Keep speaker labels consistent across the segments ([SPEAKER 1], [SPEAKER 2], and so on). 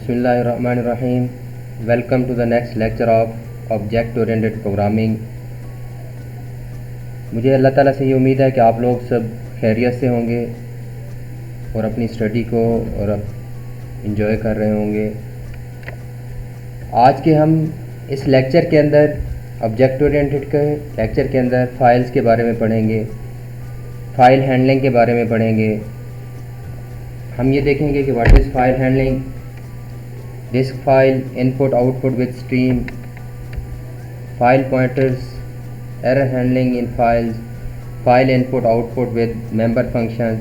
[SPEAKER 1] Bismillahirrahmanirrahim. Welcome to the next lecture of Object Oriented Programming. मुझे अल्लाह ताला से ये उम्मीद है कि आप लोग सब खैरियत से होंगे और अपनी स्टडी को और इंजॉय कर रहे होंगे। आज के हम इस लेक्चर के अंदर ऑब्जेक्ट ओरिएंटेड के लेक्चर के अंदर फ़ाइल्स के बारे में पढ़ेंगे, फ़ाइल हैंडलिंग के बारे में पढ़ेंगे। हम ये देखेंगे कि what is file handling, disk file, input output with stream, file pointers, error handling in files, file input output with member functions।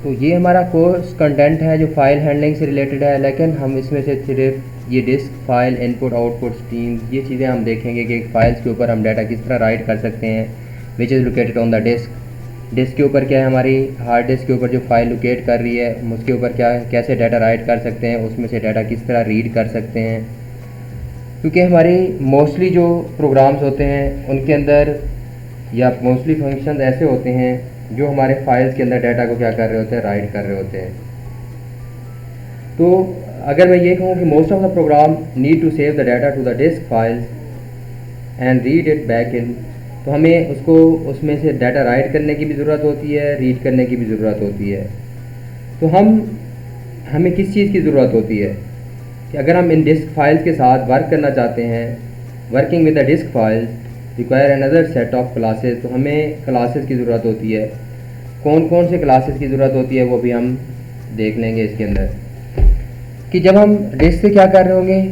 [SPEAKER 1] तो ये हमारा कोर्स कंटेंट है जो फाइल हैंडलिंग से रिलेटेड है, लेकिन हम इसमें से सिर्फ ये disc file, input output stream, ये चीज़ें हम देखेंगे कि फाइल्स के ऊपर हम डाटा किस तरह राइट कर सकते हैं, which is located on the disk. Disk के ऊपर क्या है, हमारी हार्ड डिस्क के ऊपर जो फाइल लोकेट कर रही है, उसके ऊपर क्या कैसे डाटा राइट कर सकते हैं, उसमें से डाटा किस तरह रीड कर सकते हैं। क्योंकि हमारी मोस्टली जो प्रोग्राम्स होते हैं उनके अंदर या मोस्टली फंक्शन ऐसे होते हैं जो हमारे फाइल्स के अंदर डाटा को क्या कर रहे होते हैं, राइट कर रहे होते हैं। तो अगर मैं ये कहूँ कि most of the program need to save the data to the disk files and read it back in, तो हमें उसको उसमें से डाटा राइट करने की भी ज़रूरत होती है, रीड करने की भी ज़रूरत होती है। तो हमें किस चीज़ की ज़रूरत होती है कि अगर हम इन डिस्क फाइल्स के साथ वर्क करना चाहते हैं, working with the disk files require another set of classes, तो हमें क्लासेस की ज़रूरत होती है। कौन कौन से क्लासेस की ज़रूरत होती है वो भी हम देख लेंगे इसके अंदर। कि जब हम डिस्क से क्या कर रहे होंगे,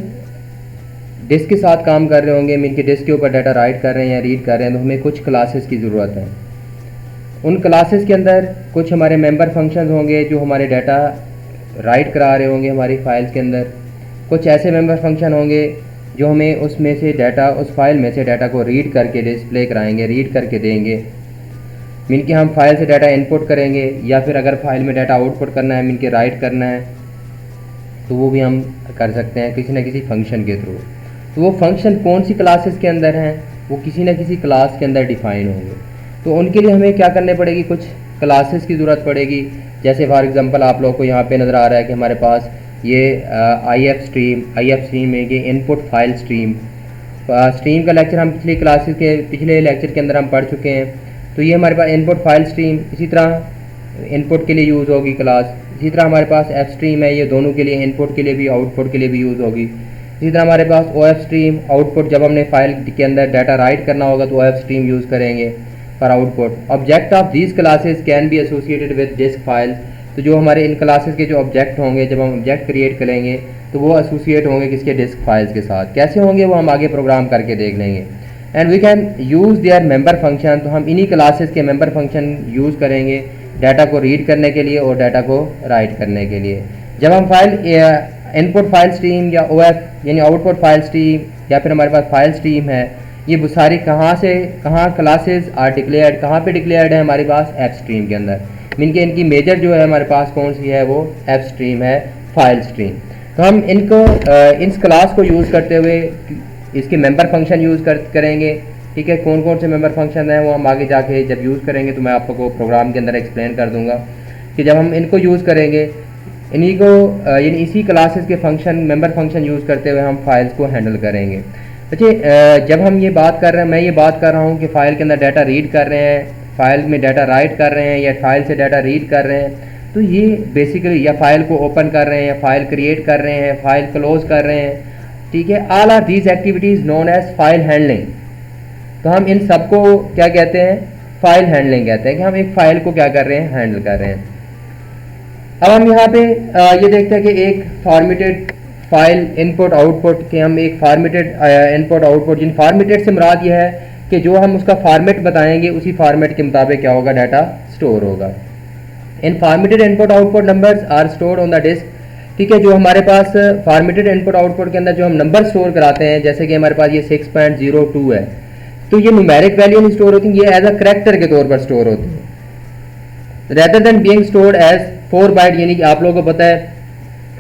[SPEAKER 1] डिस्क के साथ काम कर रहे होंगे, मीन के डिस्क के ऊपर डाटा राइट कर रहे हैं या रीड कर रहे हैं, तो हमें कुछ क्लासेस की ज़रूरत है। उन क्लासेस के अंदर कुछ हमारे मेंबर फंक्शंस होंगे जो हमारे डाटा राइट करा रहे होंगे हमारी फाइल्स के अंदर। कुछ ऐसे मेंबर फंक्शन होंगे जो हमें उसमें से डाटा, उस फाइल में से डाटा को रीड करके डिस्प्ले कराएंगे, रीड करके देंगे। मीन कि हम फाइल से डाटा इनपुट करेंगे या फिर अगर फाइल में डाटा आउटपुट करना है, मीन के राइट करना है, तो वो भी हम कर सकते हैं किसी न किसी फंक्शन के थ्रू। तो वो फंक्शन कौन सी क्लासेस के अंदर हैं, वो किसी न किसी क्लास के अंदर डिफाइन होंगे। तो उनके लिए हमें क्या करने पड़ेगी, कुछ क्लासेस की ज़रूरत पड़ेगी। जैसे फॉर एग्जांपल आप लोगों को यहाँ पे नज़र आ रहा है कि हमारे पास ये आई एफ स्ट्रीम है, ये इनपुट फाइल स्ट्रीम का लेक्चर हम पिछले लेक्चर के अंदर हम पढ़ चुके हैं। तो ये हमारे पास इनपुट फाइल स्ट्रीम इसी तरह इनपुट के लिए यूज़ होगी क्लास। इसी तरह हमारे पास एफ स्ट्रीम है, ये दोनों के लिए, इनपुट के लिए भी आउटपुट के लिए भी यूज़ होगी। इसी तरह हमारे पास ओ एफ स्ट्रीम आउटपुट, जब हमने फाइल के अंदर डाटा राइट करना होगा तो ओ एफ स्ट्रीम यूज़ करेंगे for output. Object of these classes can be associated with disc file, तो जो हमारे इन क्लासेस के जो ऑब्जेक्ट होंगे, जब हम ऑब्जेक्ट क्रिएट करेंगे तो वो एसोसिएट होंगे किसके, डिस्क फाइल्स के साथ। कैसे होंगे वो हम आगे प्रोग्राम करके देख लेंगे। And we can use their member function, तो हम इन्हीं क्लासेस के मेंबर फंक्शन यूज़ करेंगे डाटा को रीड करने के लिए और डाटा को राइट करने के लिए। जब हम फाइल इनपुट फाइल स्ट्रीम या ओ एफ यानी आउटपुट फाइल स्ट्रीम या फिर हमारे पास फाइल स्ट्रीम है, ये सारी कहाँ से कहाँ क्लासेस आर डिक्लेयर्ड, कहाँ पे डिक्लेयर्ड है हमारे पास एफ स्ट्रीम के अंदर। मीन के इनकी मेजर जो है हमारे पास कौन सी है, वो एफ स्ट्रीम है, फाइल स्ट्रीम। तो हम इनको इस क्लास को यूज़ करते हुए इसके मेंबर फंक्शन यूज़ करेंगे। ठीक है, कौन कौन से मेंबर फंक्शन हैं वो हम आगे जाके जब यूज़ करेंगे तो मैं आपको प्रोग्राम के अंदर एक्सप्लेन कर दूंगा कि जब हम इनको यूज़ करेंगे, इन्हीं को यानी इसी क्लासेस के फंक्शन, मेंबर फंक्शन यूज़ करते हुए हम फाइल्स को हैंडल करेंगे। अच्छा, जब हम ये बात कर रहे हैं, मैं ये बात कर रहा हूँ कि फ़ाइल के अंदर डाटा रीड कर रहे हैं, फाइल में डाटा राइट कर रहे हैं या फाइल से डाटा रीड कर रहे हैं, तो ये बेसिकली या फाइल को ओपन कर रहे हैं या फाइल क्रिएट कर रहे हैं, फाइल क्लोज कर रहे हैं। ठीक है, all are these activities known as file handling. तो हम इन सबको क्या कहते हैं, फाइल हैंडलिंग कहते हैं, कि हम एक फ़ाइल को क्या कर रहे हैं, हैंडल कर रहे हैं। अब हम यहाँ पे ये देखते हैं कि एक फॉर्मेटेड फाइल इनपुट आउटपुट के हम एक फॉर्मेटेड इनपुट आउटपुट, जिन फॉर्मेटेड से मुराद ये है कि जो हम उसका फॉर्मेट बताएंगे उसी फॉर्मेट के मुताबिक क्या होगा, डाटा स्टोर होगा। In formatted input output numbers are stored on the disk. ठीक है, जो हमारे पास फॉर्मेटेड इनपुट आउटपुट के अंदर जो हम नंबर स्टोर कराते हैं, जैसे कि हमारे पास ये 6.02 है, तो ये न्यूमेरिक वैल्यू नहीं स्टोर होती, ये एज अ करैक्टर के तौर पर स्टोर होती है, rather than being stored as 4 byte. यानी कि आप लोगों को पता है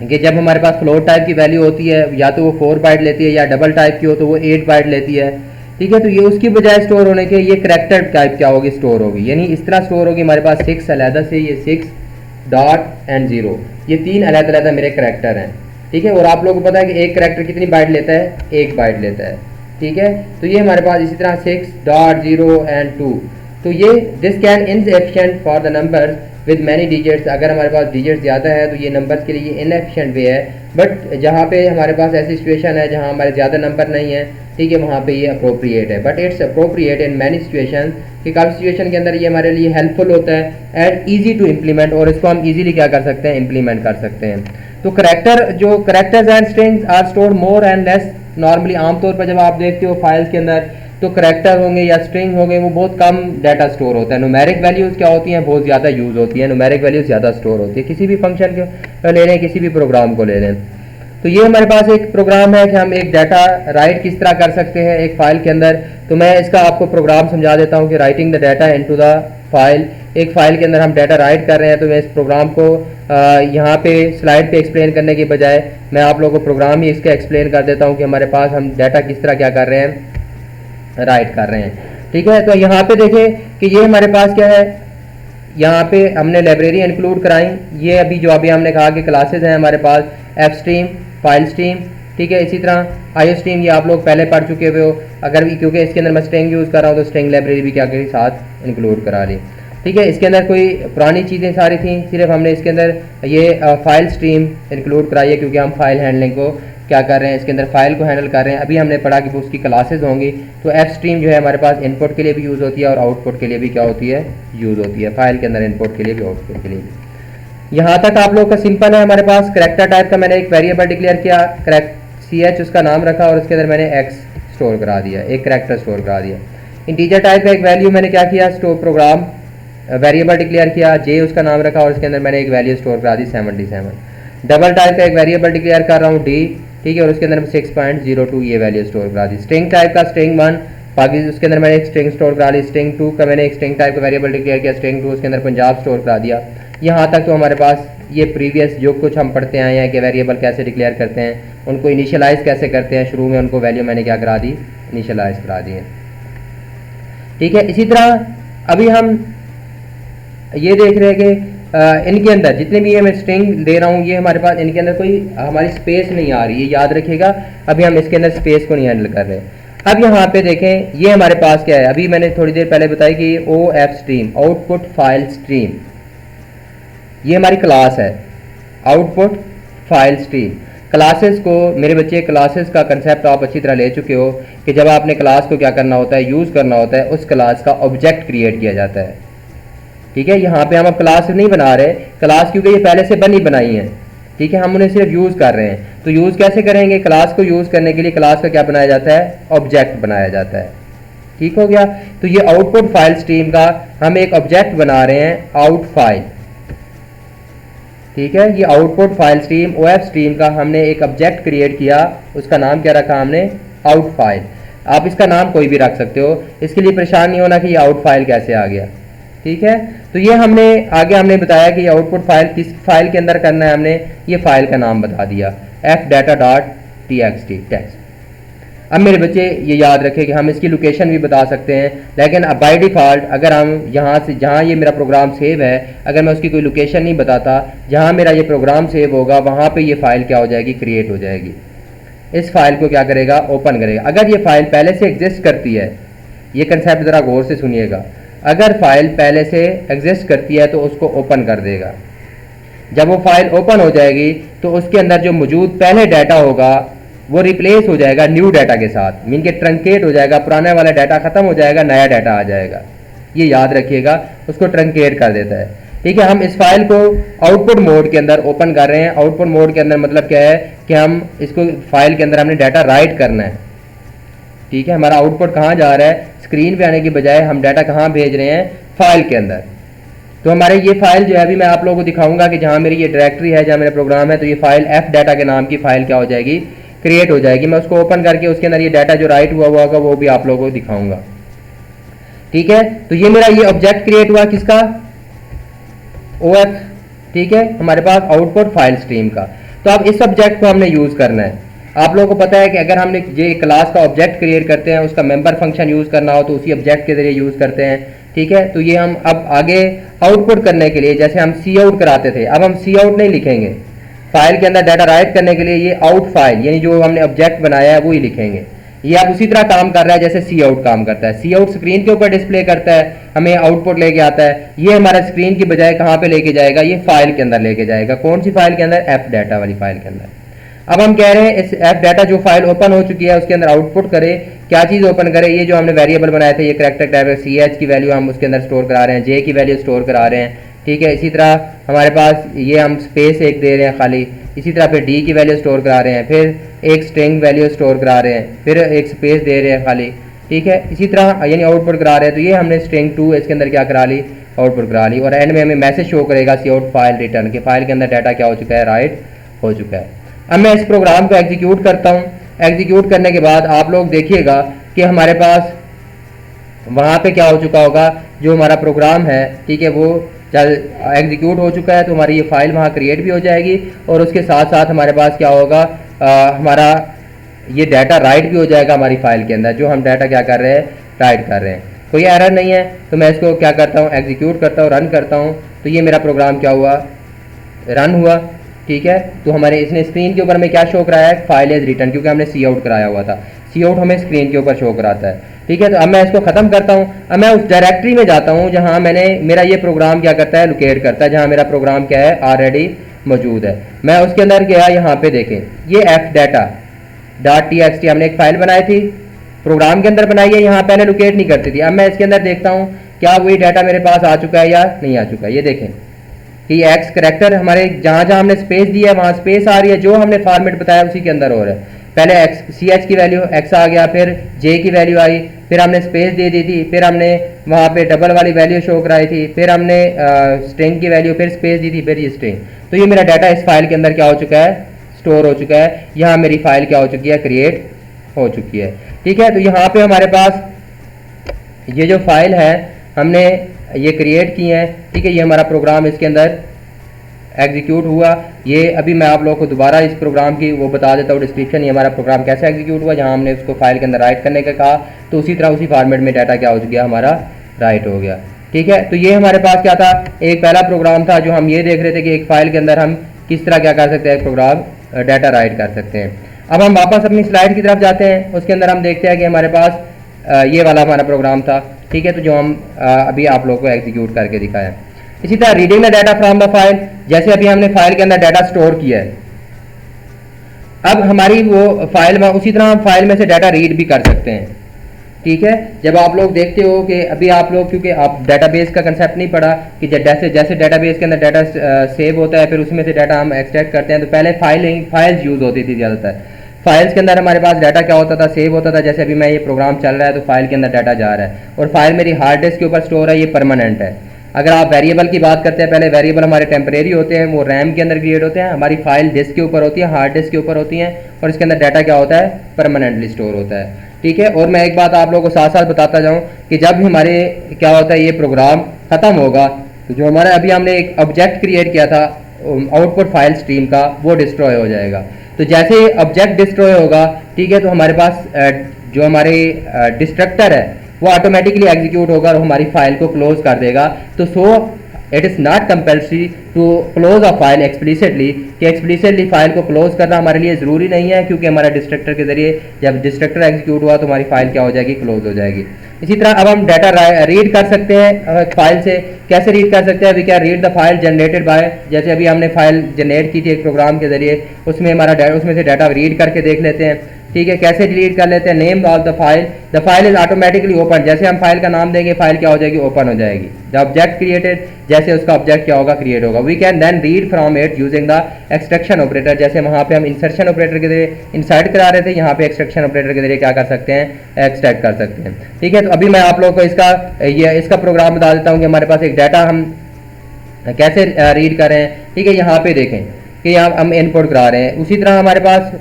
[SPEAKER 1] कि जब हमारे पास फ्लोट टाइप की वैल्यू होती है या तो वो 4 बाइट लेती है या डबल टाइप की हो तो वो 8 बाइट लेती है। ठीक है, तो ये उसकी बजाय स्टोर होने के ये करैक्टर टाइप क्या होगी, स्टोर होगी। यानी इस तरह स्टोर होगी, हमारे पास 6 अलहदा से, ये 6 डॉट एंड 0, ये 3 अलग-अलग मेरे करैक्टर हैं, ठीक है। और आप लोगों को पता है कि एक करैक्टर कितनी बाइट लेता है, 1 बाइट लेता है, ठीक है। तो ये हमारे पास इसी तरह 6 डॉट 0 एंड 2, तो ये this can inefficient for the numbers with many digits, अगर हमारे पास डिजिट्स ज़्यादा है तो ये नंबर्स के लिए ये इनएफिशिएंट वे है, बट जहाँ पे हमारे पास ऐसी सिचुएशन है जहाँ हमारे ज़्यादा नंबर नहीं है, ठीक है, वहाँ पे ये अप्रोप्रिएट है, but it's appropriate in many situation, कि काफ़ी सिचुएशन के अंदर ये हमारे लिए हेल्पफुल होता है एंड ईजी टू इम्प्लीमेंट, और इसको हम ईजिली क्या कर सकते हैं, इम्प्लीमेंट कर सकते हैं। तो characters and strings are stored more and less normally, आमतौर पर जब आप देखते हो फाइल्स के अंदर तो करेक्टर होंगे या स्ट्रिंग होंगे वो बहुत कम डाटा स्टोर होता है। न्यूमेरिक वैल्यूज़ क्या होती हैं, बहुत ज़्यादा यूज़ होती है, न्यूमेरिक वैल्यूज़ ज़्यादा स्टोर होती है, किसी भी फंक्शन को ले लें, किसी भी प्रोग्राम को ले लें। तो ये हमारे पास एक प्रोग्राम है कि हम एक डाटा राइट किस तरह कर सकते हैं एक फ़ाइल के अंदर। तो मैं इसका आपको प्रोग्राम समझा देता हूँ कि writing the data into the file, एक फ़ाइल के अंदर हम डाटा राइट कर रहे हैं। तो मैं इस प्रोग्राम को यहाँ पे स्लाइड पे एक्सप्लेन करने के बजाय मैं आप लोगों को प्रोग्राम ही इसका एक्सप्लेन कर देता हूँ कि हमारे पास हम डाटा किस तरह क्या कर रहे हैं, राइट कर रहे हैं, ठीक है। तो यहाँ पे देखें कि ये हमारे पास क्या है, यहाँ पे हमने लाइब्रेरी इंक्लूड कराई, ये अभी हमने कहा कि क्लासेस हैं हमारे पास, एफ स्ट्रीम, फाइल स्ट्रीम, ठीक है। इसी तरह आई स्ट्रीम ये आप लोग पहले पढ़ चुके हुए हो, अगर क्योंकि इसके अंदर मैं स्ट्रिंग यूज़ कर रहा हूँ तो स्ट्रिंग लाइब्रेरी भी क्या करी साथ इंक्लूड करा ली, ठीक है। इसके अंदर कोई पुरानी चीज़ें सारी थी, सिर्फ हमने इसके अंदर ये फाइल स्ट्रीम इंक्लूड कराई है क्योंकि हम फाइल हैंडलिंग को क्या कर रहे हैं, इसके अंदर फाइल को हैंडल कर रहे हैं। अभी हमने पढ़ा कि वो उसकी क्लासेस होंगी, तो एफ स्ट्रीम जो है हमारे पास इनपुट के लिए भी यूज़ होती है और आउटपुट के लिए भी क्या होती है, यूज़ होती है, फाइल के अंदर इनपुट के लिए भी आउटपुट के लिए भी। यहाँ तक आप लोग का सिंपल है। हमारे पास करेक्टर टाइप का मैंने एक वेरिएबल डिक्लेयर किया, CH उसका नाम रखा और उसके अंदर मैंने X स्टोर करा दिया, एक करेक्टर स्टोर करा दिया। इंटीजर टाइप का एक वैल्यू मैंने क्या किया, स्टोर प्रोग्राम वेरिएबल डिक्लेयर किया, J उसका नाम रखा और उसके अंदर मैंने एक वैल्यू स्टोर करा दी 77। डबल टाइप का एक वेरिएबल डिक्लेयर कर रहा हूँ D, ठीक है, और उसके अंदर 6.02 ये वैल्यू स्टोर करा दी। स्ट्रिंग टाइप का स्ट्रिंग 1 बाकी उसके अंदर मैंने एक स्ट्रिंग स्टोर करा ली। स्ट्रिंग 2 का मैंने एक स्ट्रिंग टाइप का वेरिएबल डिक्लेयर किया, स्ट्रिंग 2 उसके अंदर पंजाब स्टोर करा दिया। यहाँ तक तो हमारे पास ये प्रीवियस जो कुछ हम पढ़ते आए हैं कि वेरिएबल कैसे डिक्लेयर करते हैं, उनको इनिशियलाइज कैसे करते हैं, शुरू में उनको वैल्यू मैंने क्या करा दी, इनिशियलाइज करा दी है, ठीक है। इसी तरह अभी हम ये देख रहे हैं कि इनके अंदर जितने भी ये मैं स्ट्रिंग दे रहा हूँ ये हमारे पास इनके अंदर कोई हमारी स्पेस नहीं आ रही है, याद रखिएगा। अभी हम इसके अंदर स्पेस को नहीं हैंडल कर रहे। अब यहाँ पे देखें ये हमारे पास क्या है, अभी मैंने थोड़ी देर पहले बताया कि OF stream, output file stream, ये हमारी क्लास है, आउटपुट फाइल स्ट्रीम। क्लासेस को मेरे बच्चे, क्लासेस का कंसेप्ट आप अच्छी तरह ले चुके हो कि जब आपने क्लास को क्या करना होता है, यूज़ करना होता है, उस क्लास का ऑब्जेक्ट क्रिएट किया जाता है, ठीक है। यहाँ पे हम अब क्लास नहीं बना रहे, क्लास क्योंकि ये पहले से बनी बनाई है, ठीक है, हम उन्हें सिर्फ यूज़ कर रहे हैं। तो यूज़ कैसे करेंगे, क्लास को यूज़ करने के लिए क्लास का क्या बनाया जाता है, ऑब्जेक्ट बनाया जाता है, ठीक हो गया। तो ये आउटपुट फाइल स्ट्रीम का हम एक ऑब्जेक्ट बना रहे हैं, आउट फाइल, ठीक है। ये output file stream OF stream का हमने एक ऑब्जेक्ट क्रिएट किया, उसका नाम क्या रखा हमने, आउट फाइल। आप इसका नाम कोई भी रख सकते हो, इसके लिए परेशान नहीं होना कि ये आउट फाइल कैसे आ गया, ठीक है। तो ये हमने बताया कि आउटपुट फाइल किस फाइल के अंदर करना है, हमने ये फाइल का नाम बता दिया, fdata.txt टेक्स्ट। अब मेरे बच्चे ये याद रखें कि हम इसकी लोकेशन भी बता सकते हैं, लेकिन अब बाय डिफ़ॉल्ट अगर हम यहाँ से जहाँ ये मेरा प्रोग्राम सेव है, अगर मैं उसकी कोई लोकेशन नहीं बताता, जहाँ मेरा ये प्रोग्राम सेव होगा वहाँ पे ये फ़ाइल क्या हो जाएगी, क्रिएट हो जाएगी। इस फाइल को क्या करेगा, ओपन करेगा। अगर ये फाइल पहले से एग्जिस्ट करती है, ये कंसेप्ट ज़रा गौर से सुनिएगा, अगर फाइल पहले से एग्जिस्ट करती है तो उसको ओपन कर देगा। जब वो फाइल ओपन हो जाएगी तो उसके अंदर जो मौजूद पहले डाटा होगा वो रिप्लेस हो जाएगा न्यू डाटा के साथ, मीन के ट्रंकेट हो जाएगा, पुराने वाला डाटा खत्म हो जाएगा, नया डाटा आ जाएगा। ये याद रखिएगा, उसको ट्रंकेट कर देता है, ठीक है। हम इस फाइल को आउटपुट मोड के अंदर ओपन कर रहे हैं। आउटपुट मोड के अंदर मतलब क्या है कि हम इसको फाइल के अंदर हमने डाटा राइट करना है, ठीक है। हमारा आउटपुट कहाँ जा रहा है, स्क्रीन पे आने की बजाय हम डाटा कहाँ भेज रहे हैं, फाइल के अंदर। तो हमारे ये फाइल जो है अभी मैं आप लोगों को दिखाऊंगा कि जहाँ मेरी ये डायरेक्टरी है, जहाँ मेरा प्रोग्राम है, तो ये फाइल f डाटा के नाम की फाइल क्या हो जाएगी, क्रिएट हो जाएगी। मैं उसको ओपन करके उसके अंदर ये डाटा जो राइट हुआ होगा वो भी आप लोगों को दिखाऊंगा, ठीक है। तो ये मेरा ये ऑब्जेक्ट क्रिएट हुआ किसका, OF, ठीक है, हमारे पास आउटपुट फाइल स्ट्रीम का। तो अब इस ऑब्जेक्ट को हमने यूज़ करना है। आप लोगों को पता है कि अगर हमने ये क्लास का ऑब्जेक्ट क्रिएट करते हैं, उसका मेंबर फंक्शन यूज़ करना हो तो उसी ऑब्जेक्ट के जरिए यूज़ करते हैं, ठीक है। तो ये हम अब आगे आउटपुट करने के लिए जैसे हम सी आउट कराते थे, अब हम सी आउट नहीं लिखेंगे, फाइल के अंदर डाटा राइट करने के लिए ये आउट फाइल यानी जो हमने ऑब्जेक्ट बनाया है वो ही लिखेंगे। ये अब उसी तरह काम कर रहा है जैसे सी आउट काम करता है। सी आउट स्क्रीन के ऊपर डिस्प्ले करता है, हमें आउटपुट लेके आता है। ये हमारा स्क्रीन की बजाय कहाँ पे लेके जाएगा, ये फाइल के अंदर लेके जाएगा। कौन सी फाइल के अंदर, एफ डाटा वाली फाइल के अंदर। अब हम कह रहे हैं इस एफ डाटा जो फाइल ओपन हो चुकी है उसके अंदर आउटपुट करे, क्या चीज़ ओपन करे, ये जो हमने वेरिएबल बनाए थे, ये करैक्टर टाइप है, सी एच की वैल्यू हम उसके अंदर स्टोर करा रहे हैं, जे की वैल्यू स्टोर करा रहे हैं, ठीक है। इसी तरह हमारे पास ये हम स्पेस एक दे रहे हैं खाली, इसी तरह फिर डी की वैल्यू स्टोर करा रहे हैं, फिर एक स्ट्रिंग वैल्यू स्टोर करा रहे हैं, फिर एक स्पेस दे रहे हैं खाली, ठीक है। इसी तरह यानी आउटपुट करा रहे हैं। तो ये हमने स्ट्रिंग 2 इसके अंदर क्या करा ली, आउटपुट करा ली, और एंड में हमें मैसेज शो करेगा सी आउट फाइल रिटर्न के फाइल के अंदर डाटा क्या हो चुका है, राइट हो चुका है। अब मैं इस प्रोग्राम को एग्जीक्यूट करता हूँ। एग्जीक्यूट करने के बाद आप लोग देखिएगा कि हमारे पास वहाँ पे क्या हो चुका होगा, जो हमारा प्रोग्राम है, ठीक है, वो एग्जीक्यूट हो चुका है। तो हमारी ये फाइल वहाँ क्रिएट भी हो जाएगी और उसके साथ साथ हमारे पास क्या होगा, हमारा ये डाटा राइट भी हो जाएगा हमारी फाइल के अंदर, जो हम डाटा क्या कर रहे हैं, राइट कर रहे हैं। कोई एरर नहीं है। तो मैं इसको क्या करता हूँ, एग्जीक्यूट करता हूँ, रन करता हूँ। तो ये मेरा प्रोग्राम क्या हुआ, रन हुआ, ठीक है। तो हमारे इसने स्क्रीन के ऊपर में क्या शो कराया है, फाइल इज रिटर्न, क्योंकि हमने सी आउट कराया हुआ था। सी आउट हमें स्क्रीन के ऊपर शो कराता है, ठीक है। तो अब मैं इसको ख़त्म करता हूँ। अब मैं उस डायरेक्टरी में जाता हूँ जहाँ मैंने मेरा ये प्रोग्राम क्या करता है, लोकेट करता है, जहाँ मेरा प्रोग्राम क्या है, ऑलरेडी मौजूद है। मैं उसके अंदर गया, यहाँ पे देखें ये F data dot T x T हमने एक फाइल बनाई थी, प्रोग्राम के अंदर बनाई है, यहाँ पहले लोकेट नहीं करती थी। अब मैं इसके अंदर देखता हूँ क्या वही डाटा मेरे पास आ चुका है या नहीं आ चुका है। ये देखें कि एक्स करैक्टर हमारे जहाँ जहाँ हमने स्पेस दिया है वहाँ स्पेस आ रही है, जो हमने फॉर्मेट बताया उसी के अंदर हो रहा है। पहले एक्स सी एच की वैल्यू एक्स आ गया, फिर जे की वैल्यू आई, फिर हमने स्पेस दे दी थी, फिर हमने वहाँ पे डबल वाली वैल्यू शो कराई थी, फिर हमने स्ट्रिंग की वैल्यू, फिर स्पेस दी थी, फिर ये स्ट्रिंग। तो ये मेरा डाटा इस फाइल के अंदर क्या हो चुका है, स्टोर हो चुका है। यहाँ मेरी फाइल क्या हो चुकी है, क्रिएट हो चुकी है, ठीक है। तो यहाँ पे हमारे पास ये जो फाइल है हमने ये क्रिएट की है, ठीक है। ये हमारा प्रोग्राम इसके अंदर एग्जीक्यूट हुआ। ये अभी मैं आप लोगों को दोबारा इस प्रोग्राम की वो बता देता हूँ डिस्क्रिप्शन, ये हमारा प्रोग्राम कैसे एग्जीक्यूट हुआ, जहाँ हमने उसको फाइल के अंदर राइट करने का कहा, तो उसी तरह उसी फॉर्मेट में डाटा क्या हो गया, हमारा राइट हो गया, ठीक है। तो ये हमारे पास क्या था, एक पहला प्रोग्राम था जो हम ये देख रहे थे कि एक फाइल के अंदर हम किस तरह क्या कर सकते हैं, प्रोग्राम डाटा राइट कर सकते हैं। अब हम वापस अपनी स्लाइड की तरफ जाते हैं, उसके अंदर हम देखते हैं कि हमारे पास ये वाला हमारा प्रोग्राम था, ठीक है। तो जो हम अभी आप लोगों को एग्जीक्यूट करके दिखाया। इसी तरह reading the data from the file, जैसे अभी हमने फाइल के अंदर डाटा स्टोर किया है, अब हमारी वो फाइल में उसी तरह हम फाइल में से डाटा रीड भी कर सकते हैं, ठीक है। जब आप लोग देखते हो कि अभी आप लोग, क्योंकि आप डाटाबेस का कंसेप्ट नहीं पढ़ा कि जैसे जैसे डाटाबेस के अंदर डाटा सेव होता है, फिर उसमें से डाटा हम एक्सट्रैक्ट करते हैं, तो पहले फाइल्स यूज़ होती थी ज़्यादातर। फाइल्स के अंदर हमारे पास डाटा क्या होता था, सेव होता था। जैसे अभी मैं ये प्रोग्राम चल रहा है तो फाइल के अंदर डाटा जा रहा है, और फाइल मेरी हार्ड डिस्क के ऊपर स्टोर है, ये परमानेंट है। अगर आप वेरिएबल की बात करते हैं, पहले वेरिएबल हमारे टेम्परेरी होते हैं, वो रैम के अंदर क्रिएट होते हैं, हमारी फाइल डिस्क के ऊपर होती है, हार्ड डिस्क के ऊपर होती हैं, और इसके अंदर डाटा क्या होता है, परमानेंटली स्टोर होता है, ठीक है। और मैं एक बात आप लोगों को साथ साथ बताता जाऊँ कि जब हमारे क्या होता है, ये प्रोग्राम ख़त्म होगा तो जो हमारा अभी हमने एक ऑब्जेक्ट क्रिएट किया था आउटपुट फाइल स्ट्रीम का, वो डिस्ट्रॉय हो जाएगा। तो जैसे ऑब्जेक्ट डिस्ट्रॉय होगा, ठीक है, तो हमारे पास जो हमारे डिस्ट्रक्टर है वो ऑटोमेटिकली एग्जीक्यूट होगा और हमारी फाइल को क्लोज कर देगा। तो it is not compulsory to close a file explicitly, कि एक्सप्लिसिटली फाइल को क्लोज करना हमारे लिए ज़रूरी नहीं है, क्योंकि हमारा डिस्ट्रक्टर के जरिए जब डिस्ट्रक्टर एग्जीक्यूट हुआ तो हमारी फाइल क्या हो जाएगी, क्लोज हो जाएगी। इसी तरह अब हम डाटा रीड कर सकते हैं फाइल से। कैसे रीड कर सकते हैं, we can read the file generated by, जैसे अभी हमने फाइल जनरेट की थी एक प्रोग्राम के जरिए, उसमें उसमें से डाटा रीड करके देख लेते हैं, ठीक है। कैसे रीड कर लेते हैं, name of the file is automatically open, जैसे हम फाइल का नाम देंगे फाइल क्या हो जाएगी, ओपन हो जाएगी। द ऑब्जेक्ट क्रिएटेड, जैसे उसका ऑब्जेक्ट क्या होगा, क्रिएट होगा। We can then read from it using the extraction operator, जैसे वहाँ पे हम इंसर्शन ऑपरेटर के जरिए इंसर्ट करा रहे थे, यहाँ पे एक्सट्रैक्शन ऑपरेटर के जरिए क्या कर सकते हैं, एक्सट्रैक्ट कर सकते हैं, ठीक है। तो अभी मैं आप लोगों को इसका प्रोग्राम बता देता हूँ कि हमारे पास एक डाटा हम कैसे रीड कर रहे हैं, ठीक है। यहाँ पे देखें कि यहाँ हम इनपुट करा रहे हैं, उसी तरह हमारे पास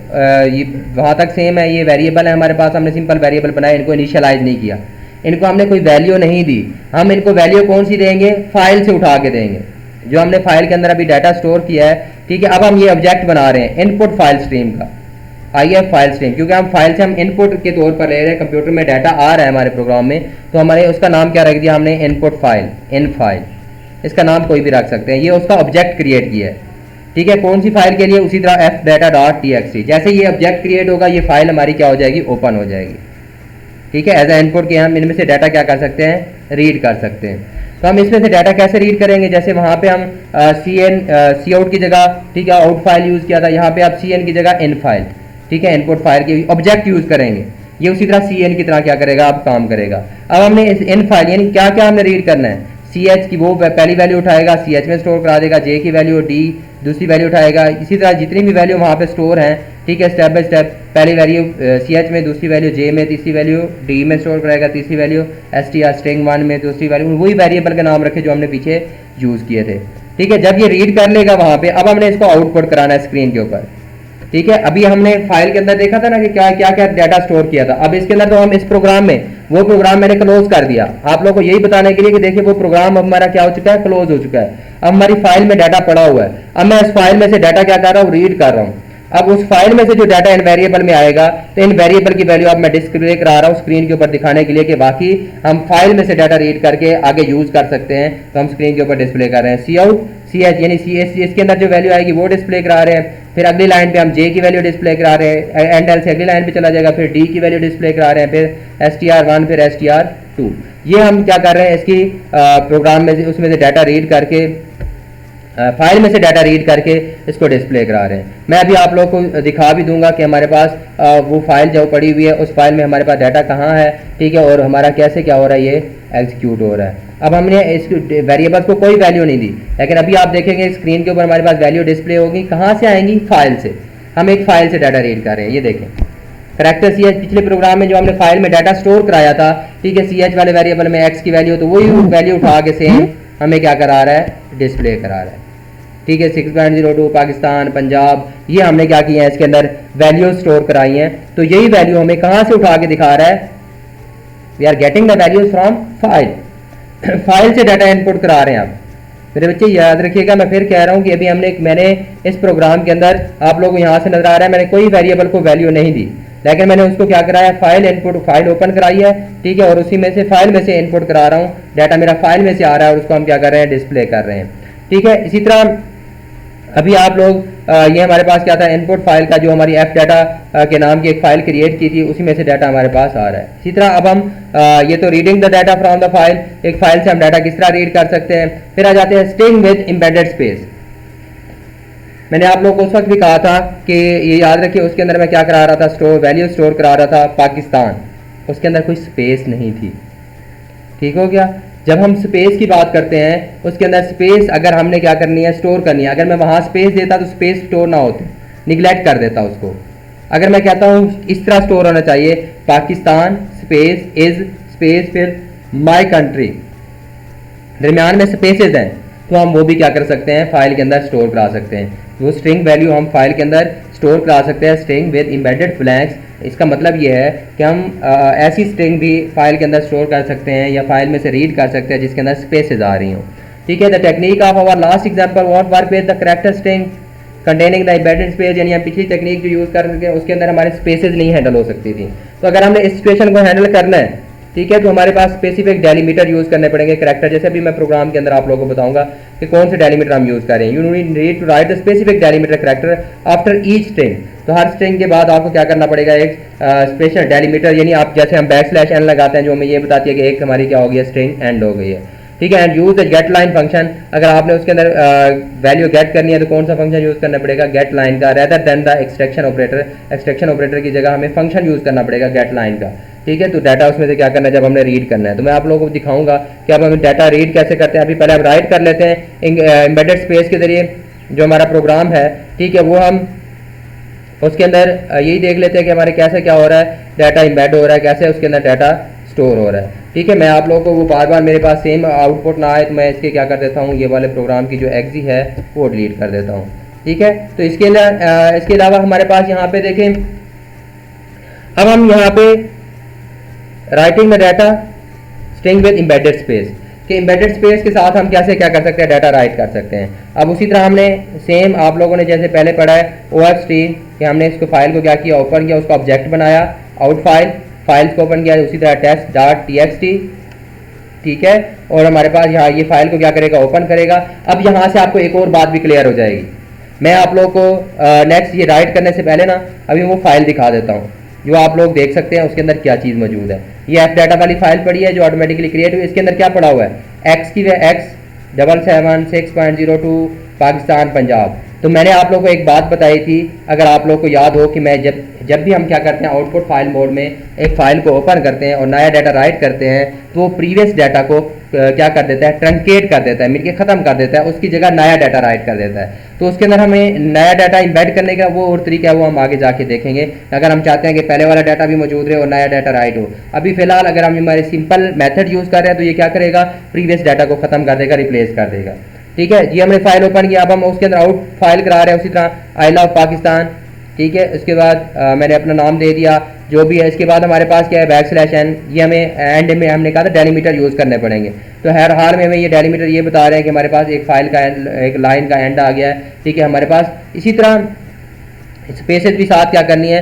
[SPEAKER 1] ये वहाँ तक सेम है। ये वेरिएबल है हमारे पास, हमने सिंपल वेरिएबल बनाया, इनको इनिशियलाइज नहीं किया, इनको हमने कोई वैल्यू नहीं दी। हम इनको वैल्यू कौन सी देंगे, फाइल से उठा के देंगे, जो हमने फाइल के अंदर अभी डाटा स्टोर किया है, ठीक है। अब हम ये ऑब्जेक्ट बना रहे हैं इनपुट फाइल स्ट्रीम का, IF फाइल स्ट्रीम, क्योंकि हम फाइल से हम इनपुट के तौर पर ले रहे हैं, कंप्यूटर में डाटा आ रहा है हमारे प्रोग्राम में, तो हमारे उसका नाम क्या रख दिया हमने, इनपुट फाइल, इन फाइल, इसका नाम कोई भी रख सकते हैं। ये उसका ऑब्जेक्ट क्रिएट किया है, ठीक है, कौन सी फाइल के लिए, उसी तरह एफ डाटा डॉट txt, जैसे ये ऑब्जेक्ट क्रिएट होगा ये फाइल हमारी क्या हो जाएगी, ओपन हो जाएगी, ठीक है। एज ए इनपुट के हम इनमें से डाटा क्या कर सकते हैं, रीड कर सकते हैं। तो हम इसमें से डाटा कैसे रीड करेंगे, जैसे वहाँ पे हम सी आउट की जगह, ठीक है, आउट फाइल यूज़ किया था, यहाँ पे आप CN की जगह इन फाइल, ठीक है, इनपुट फाइल की ऑब्जेक्ट यूज़ करेंगे, ये उसी तरह CN की तरह क्या करेगा, अब काम करेगा। अब हमने इस इन फाइल यानी क्या क्या हमने रीड करना है, CH की वो पहली वैल्यू उठाएगा, CH में स्टोर करा देगा, J की वैल्यू D दूसरी वैल्यू उठाएगा, इसी तरह जितनी भी वैल्यू वहाँ पे स्टोर हैं, ठीक है, स्टेप बाय स्टेप, पहली वैल्यू CH में, दूसरी वैल्यू J में, तीसरी वैल्यू D में स्टोर कराएगा, तीसरी वैल्यू STR स्ट्रिंग 1 में, दूसरी वैल्यू, वही वेरिएबल के नाम रखे जो हमने पीछे यूज़ किए थे, ठीक है। जब ये रीड कर लेगा वहाँ पे, अब हमने इसको आउटपुट कराना है स्क्रीन के ऊपर, ठीक है। अभी हमने फाइल के अंदर देखा था ना कि क्या क्या क्या डाटा स्टोर किया था, अब इसके अंदर तो हम इस प्रोग्राम में, वो प्रोग्राम मैंने क्लोज कर दिया आप लोगों को यही बताने के लिए कि देखिए वो प्रोग्राम हमारा क्या हो चुका है, क्लोज हो चुका है। अब हमारी फाइल में डाटा पड़ा हुआ है, अब मैं इस फाइल में से डाटा क्या कर रहा हूँ, रीड कर रहा हूँ। अब उस फाइल में से जो डाटा इन वेरिएबल में आएगा, तो इन वेरिएबल की वैल्यू अब मैं डिस्प्ले करा रहा हूँ स्क्रीन के ऊपर दिखाने के लिए कि बाकी हम फाइल में से डाटा रीड करके आगे यूज कर सकते हैं, तो हम स्क्रीन के ऊपर डिस्प्ले कर रहे हैं। सी आउट CH यानी CS इसके अंदर जो वैल्यू आएगी वो डिस्प्ले करा रहे हैं, फिर अगली लाइन पे हम J की वैल्यू डिस्प्ले करा रहे हैं, एंड एल से अगली लाइन पे चला जाएगा, फिर D की वैल्यू डिस्प्ले करा रहे हैं, फिर STR1 फिर STR2। ये हम क्या कर रहे हैं, इसकी प्रोग्राम में उसमें से डाटा रीड करके, फाइल में से डाटा रीड करके इसको डिस्प्ले करा रहे हैं। मैं अभी आप लोगों को दिखा भी दूंगा कि हमारे पास वो फाइल जो पड़ी हुई है, उस फाइल में हमारे पास डाटा कहाँ है, ठीक है, और हमारा कैसे क्या हो रहा है, ये एग्जीक्यूट हो रहा है। अब हमने इस वेरिएबल को कोई वैल्यू नहीं दी, लेकिन अभी आप देखेंगे स्क्रीन के ऊपर हमारे पास वैल्यू डिस्प्ले होगी, कहाँ से आएंगी, फाइल से। हम एक फाइल से डाटा रीड कर रहे हैं, ये देखें करेक्टर CH पिछले प्रोग्राम में जो हमने फाइल में डाटा स्टोर कराया था, ठीक है, CH वाले वेरिएबल में X की वैल्यू, तो वही वैल्यू उठा के सेम हमें क्या करा रहा है, डिस्प्ले करा रहा है, ठीक है। 6.02 पाकिस्तान पंजाब, ये हमने क्या किया है, इसके अंदर वैल्यू स्टोर कराई हैं, तो यही वैल्यू हमें कहाँ से उठा के दिखा रहा है, we are getting the values from file. File से डाटा इनपुट करा रहे हैं आप मेरे बच्चे, याद रखिएगा। मैं फिर कह रहा हूँ कि अभी मैंने इस प्रोग्राम के अंदर आप लोगों को यहाँ से नजर आ रहा है, मैंने कोई वेरिएबल को वैल्यू नहीं दी, लेकिन मैंने उसको क्या कराया, फाइल इनपुट, फाइल ओपन कराई है, ठीक है, और उसी में से फाइल में से इनपुट करा रहा हूँ, डाटा मेरा फाइल में से आ रहा है और उसको हम क्या कर रहे हैं, डिस्प्ले कर रहे हैं, ठीक है। इसी तरह अभी आप लोग ये हमारे पास क्या था, इनपुट फाइल का जो हमारी एफ डाटा के नाम की एक फाइल क्रिएट की थी, उसी में से डाटा हमारे पास आ रहा है। इसी तरह अब हम ये तो reading the data from the file, एक फाइल से हम डाटा किस तरह रीड कर सकते हैं। फिर आ जाते हैं स्ट्रिंग विद एम्बेडेड स्पेस। मैंने आप लोगों को उस वक्त भी कहा था कि ये याद रखिए, उसके अंदर मैं क्या करा रहा था, स्टोर वैल्यू स्टोर करा रहा था पाकिस्तान, उसके अंदर कोई स्पेस नहीं थी, ठीक हो गया। जब हम स्पेस की बात करते हैं, उसके अंदर स्पेस अगर हमने क्या करनी है, स्टोर करनी है, अगर मैं वहाँ स्पेस देता तो स्पेस स्टोर ना होती, निगलेक्ट कर देता उसको। अगर मैं कहता हूँ इस तरह स्टोर होना चाहिए, पाकिस्तान स्पेस इज स्पेस फिर माई कंट्री, दरमियान में स्पेसेस हैं, तो हम वो भी क्या कर सकते हैं, फाइल के अंदर स्टोर करा सकते हैं। वो स्ट्रिंग वैल्यू हम फाइल के अंदर स्टोर करा सकते हैं, स्ट्रिंग विद एम्बेडेड ब्लैंक्स। इसका मतलब ये है कि हम ऐसी स्ट्रिंग भी फाइल के अंदर स्टोर कर सकते हैं या फाइल में से रीड कर सकते हैं जिसके अंदर स्पेसेस आ रही हों, ठीक है। The technique of our last example what work with the character string containing the embedded space, यानी हम पिछली टेक्निक जो यूज़ कर रहे थे उसके अंदर हमारे स्पेसेस नहीं हैंडल हो सकती थी। तो अगर हमने इस सिचुएशन को हैंडल करना है, ठीक है, तो हमारे पास स्पेसिफिक डेलीमीटर यूज़ करने पड़ेंगे कैरेक्टर, जैसे भी मैं प्रोग्राम के अंदर आप लोगों को बताऊंगा कि कौन से डेलीमीटर हम यूज़ करें। You need to write the specific delimiter character after each string. तो हर स्ट्रिंग के बाद आपको क्या करना पड़ेगा, एक स्पेशल डेलीमीटर, यानी आप जैसे हम \n लगाते हैं जो हमें ये बताती है कि एक हमारी क्या हो गई है, स्ट्रिंग एंड हो गई है, ठीक है। And use the get line function, अगर आपने उसके अंदर वैल्यू गेट करनी है तो कौन सा फंक्शन यूज करना पड़ेगा, गेट लाइन का, rather than the extraction operator. Extraction operator की जगह हमें फंक्शन यूज करना पड़ेगा गेट लाइन का, ठीक है। तो डाटा उसमें से क्या करना है, जब हमने रीड करना है, तो मैं आप लोगों को दिखाऊंगा कि अब हम डाटा रीड कैसे करते हैं। अभी पहले हम राइट कर लेते हैं एम्बेडेड स्पेस के जरिए, जो हमारा प्रोग्राम है, ठीक है, वो हम उसके अंदर यही देख लेते हैं कि हमारे कैसे क्या हो रहा है, डाटा इम्बेड हो रहा है, कैसे उसके अंदर डाटा स्टोर हो रहा है, ठीक है। मैं आप लोगों को वो बार बार मेरे पास सेम आउटपुट ना आए तो मैं इसके क्या कर देता हूँ, ये वाले प्रोग्राम की जो एग्जी है वो डिलीट कर देता हूँ, ठीक है। तो इसके अलावा हमारे पास यहाँ पे देखें, अब हम यहाँ पे writing the data string with embedded space, कि एम्बेडेड स्पेस के साथ हम कैसे क्या कर सकते हैं, डाटा राइट कर सकते हैं। अब उसी तरह हमने सेम आप लोगों ने जैसे पहले पढ़ा है OF स्ट्रीम कि हमने इसको फाइल को क्या किया, ओपन किया, उसको ऑब्जेक्ट बनाया, आउट फाइल्स को ओपन किया, उसी तरह टेस्ट डॉट txt, ठीक है। और हमारे पास यहाँ ये फाइल को क्या करेगा, ओपन करेगा। अब यहाँ से आपको एक और बात भी क्लियर हो जाएगी। मैं आप लोगों को नेक्स्ट ये राइट करने से पहले ना अभी वो फाइल दिखा देता हूँ जो आप लोग देख सकते हैं उसके अंदर क्या चीज़ मौजूद है। ये एफ डाटा वाली फाइल पड़ी है जो ऑटोमेटिकली क्रिएट हुई। इसके अंदर क्या पड़ा हुआ है, एक्स की X776.02 पाकिस्तान पंजाब। तो मैंने आप लोगों को एक बात बताई थी, अगर आप लोग को याद हो कि मैं जब भी हम क्या करते हैं आउटपुट फाइल मोड में एक फाइल को ओपन करते हैं और नया डाटा राइट करते हैं तो वो प्रीवियस डाटा को क्या कर देता है, ट्रंकेट कर देता है, मिलके ख़त्म कर देता है, उसकी जगह नया डाटा राइट कर देता है। तो उसके अंदर हमें नया डाटा इम्बेड करने का वो और तरीका है वो हम आगे जाके देखेंगे, अगर हम चाहते हैं कि पहले वाला डाटा भी मौजूद रहे और नया डाटा राइट हो। अभी फिलहाल अगर हम हमारे सिंपल मेथड यूज़ कर रहे हैं तो ये क्या करेगा, प्रीवियस डाटा को ख़त्म कर देगा, रिप्लेस कर देगा। ठीक है जी, हमने फाइल ओपन किया, अब हम उसके अंदर आउट फाइल करा रहे हैं उसी तरह आई लव पाकिस्तान। ठीक है, इसके बाद मैंने अपना नाम दे दिया जो भी है। इसके बाद हमारे पास क्या है, \n, ये हमें एंड में हमने कहा था डेलीमीटर यूज़ करने पड़ेंगे। तो हर हाल में हमें ये डेलीमीटर ये बता रहे हैं कि हमारे पास एक फाइल का एक लाइन का एंड आ गया है। ठीक है, हमारे पास इसी तरह स्पेसेस भी साथ क्या करनी है,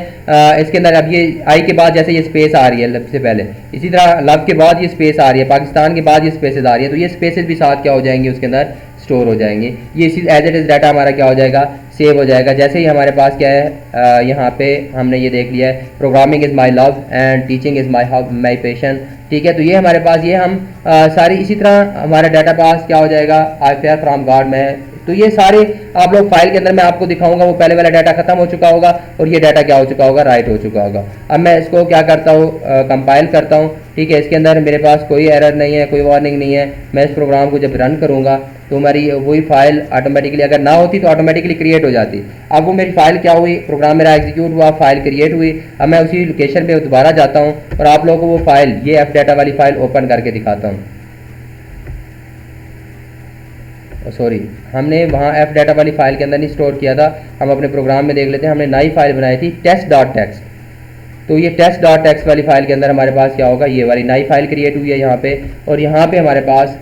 [SPEAKER 1] इसके अंदर अब ये आई के बाद जैसे ये स्पेस आ रही है लब से पहले, इसी तरह लब के बाद ये स्पेस आ रही है, पाकिस्तान के बाद ये स्पेसेस आ रही है, तो ये स्पेसेस भी साथ क्या हो जाएंगे, उसके अंदर स्टोर हो जाएंगे। ये इसी एज इट इज़ डाटा हमारा क्या हो जाएगा, सेव हो जाएगा। जैसे ही हमारे पास क्या है, यहाँ पे हमने ये देख लिया है programming is my love and teaching is my passion. ठीक है, तो ये हमारे पास ये हम सारी इसी तरह हमारा डाटा पास क्या हो जाएगा, आई फेयर फ्रॉम गॉड में। तो ये सारे आप लोग फाइल के अंदर मैं आपको दिखाऊंगा, वो पहले वाला डाटा खत्म हो चुका होगा और ये डाटा क्या हो चुका होगा, राइट हो चुका होगा। अब मैं इसको क्या करता हूँ, कंपाइल करता हूँ। ठीक है, इसके अंदर मेरे पास कोई एरर नहीं है, कोई वार्निंग नहीं है। मैं इस प्रोग्राम को जब रन करूँगा तो हमारी वही फाइल ऑटोमेटिकली, अगर ना होती तो ऑटोमेटिकली क्रिएट हो जाती। अब वो मेरी फाइल क्या हुई, प्रोग्राम मेरा एग्जीक्यूट हुआ, फाइल क्रिएट हुई। अब मैं उसी लोकेशन पे दोबारा जाता हूँ और आप लोगों को वो फाइल, ये एफ डाटा वाली फाइल ओपन करके दिखाता हूँ। सॉरी, हमने वहाँ एफ डाटा वाली फाइल के अंदर नहीं स्टोर किया था, हम अपने प्रोग्राम में देख लेते हैं। हमने नई फाइल बनाई थी test.txt। तो ये test.txt वाली फाइल के अंदर हमारे पास क्या होगा, ये वाली नई फाइल क्रिएट हुई है यहाँ पे, और यहाँ पे हमारे पास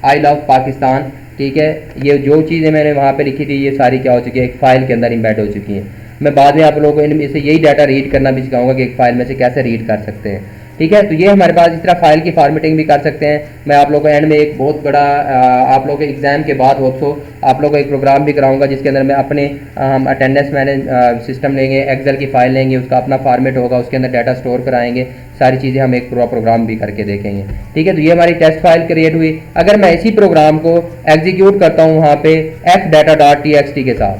[SPEAKER 1] आई लव पाकिस्तान। ठीक है, ये जो चीज़ें मैंने वहाँ पे लिखी थी ये सारी क्या हो चुकी है, एक फाइल के अंदर इम्बेड हो चुकी हैं। मैं बाद में आप लोगों को इनमें से यही डाटा रीड करना भी सिखाऊंगा कि एक फाइल में से कैसे रीड कर सकते हैं। ठीक है, तो ये हमारे पास इस तरह फाइल की फॉर्मेटिंग भी कर सकते हैं। मैं आप लोगों को एंड में एक बहुत बड़ा आप लोगों के एग्जाम के बाद होप्स हो आप लोगों को एक प्रोग्राम भी कराऊंगा जिसके अंदर मैं अपने हम अटेंडेंस मैनेज सिस्टम लेंगे, एक्सेल की फाइल लेंगे, उसका अपना फॉर्मेट होगा, उसके अंदर डाटा स्टोर कराएंगे, सारी चीज़ें हम एक पूरा प्रोग्राम भी करके देखेंगे। ठीक है, तो ये हमारी टेस्ट फाइल क्रिएट हुई। अगर मैं इसी प्रोग्राम को एग्जीक्यूट करता हूँ वहाँ पे fdata.txt के साथ,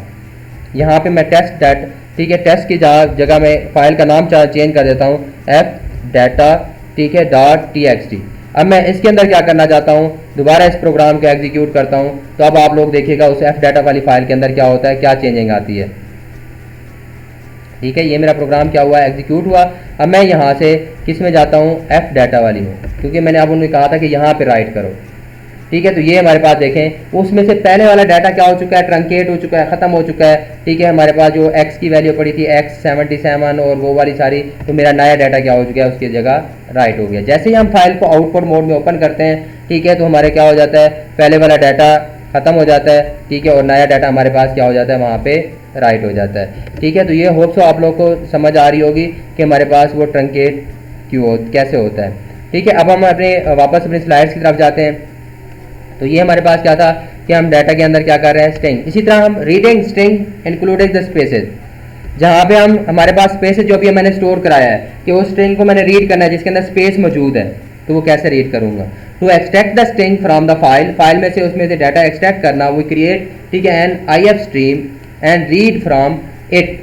[SPEAKER 1] यहाँ पे मैं टेस्ट डाट, ठीक है, टेस्ट की जगह में फाइल का नाम चेंज कर देता हूँ एफ डाटा, ठीक है, .txt। अब मैं इसके अंदर क्या करना चाहता हूँ, दोबारा इस प्रोग्राम को एग्जीक्यूट करता हूँ तो अब आप लोग देखिएगा उस एफ डाटा वाली फाइल के अंदर क्या होता है, क्या चेंजिंग आती है। ठीक है, ये मेरा प्रोग्राम क्या हुआ, एग्जीक्यूट हुआ। अब मैं यहाँ से किस में जाता हूँ, एफ डाटा वाली में, क्योंकि मैंने अब उन्हें कहा था कि यहाँ पे राइट करो। ठीक है, तो ये हमारे पास देखें उसमें से पहले वाला डाटा क्या हो चुका है, ट्रंकेट हो चुका है, ख़त्म हो चुका है। ठीक है, हमारे पास जो x की वैल्यू पड़ी थी X77 और वो वाली सारी, तो मेरा नया डाटा क्या हो चुका है, उसकी जगह राइट हो गया। जैसे ही हम फाइल को आउटपुट मोड में ओपन करते हैं, ठीक है, तो हमारे क्या हो जाता है, पहले वाला डाटा ख़त्म हो जाता है। ठीक है, और नया डाटा हमारे पास क्या हो जाता है, वहाँ पे राइट हो जाता है। ठीक है, तो ये होप्स आप लोग को समझ आ रही होगी कि हमारे पास वो ट्रंकेट कैसे होता है। ठीक है, अब हम वापस अपनी स्लाइड्स की तरफ जाते हैं। तो ये हमारे पास क्या था कि हम डाटा के अंदर क्या कर रहे हैं, स्ट्रिंग। इसी तरह हम reading string including the spaces, जहाँ पे हम हमारे पास स्पेसेस जो भी मैंने स्टोर कराया है कि वो स्ट्रिंग को मैंने रीड करना है जिसके अंदर स्पेस मौजूद है, तो वो कैसे रीड करूँगा। To extract the string from the file में से उसमें से डाटा एक्सट्रैक्ट करना, वो क्रिएट, ठीक है, an IF stream and read from it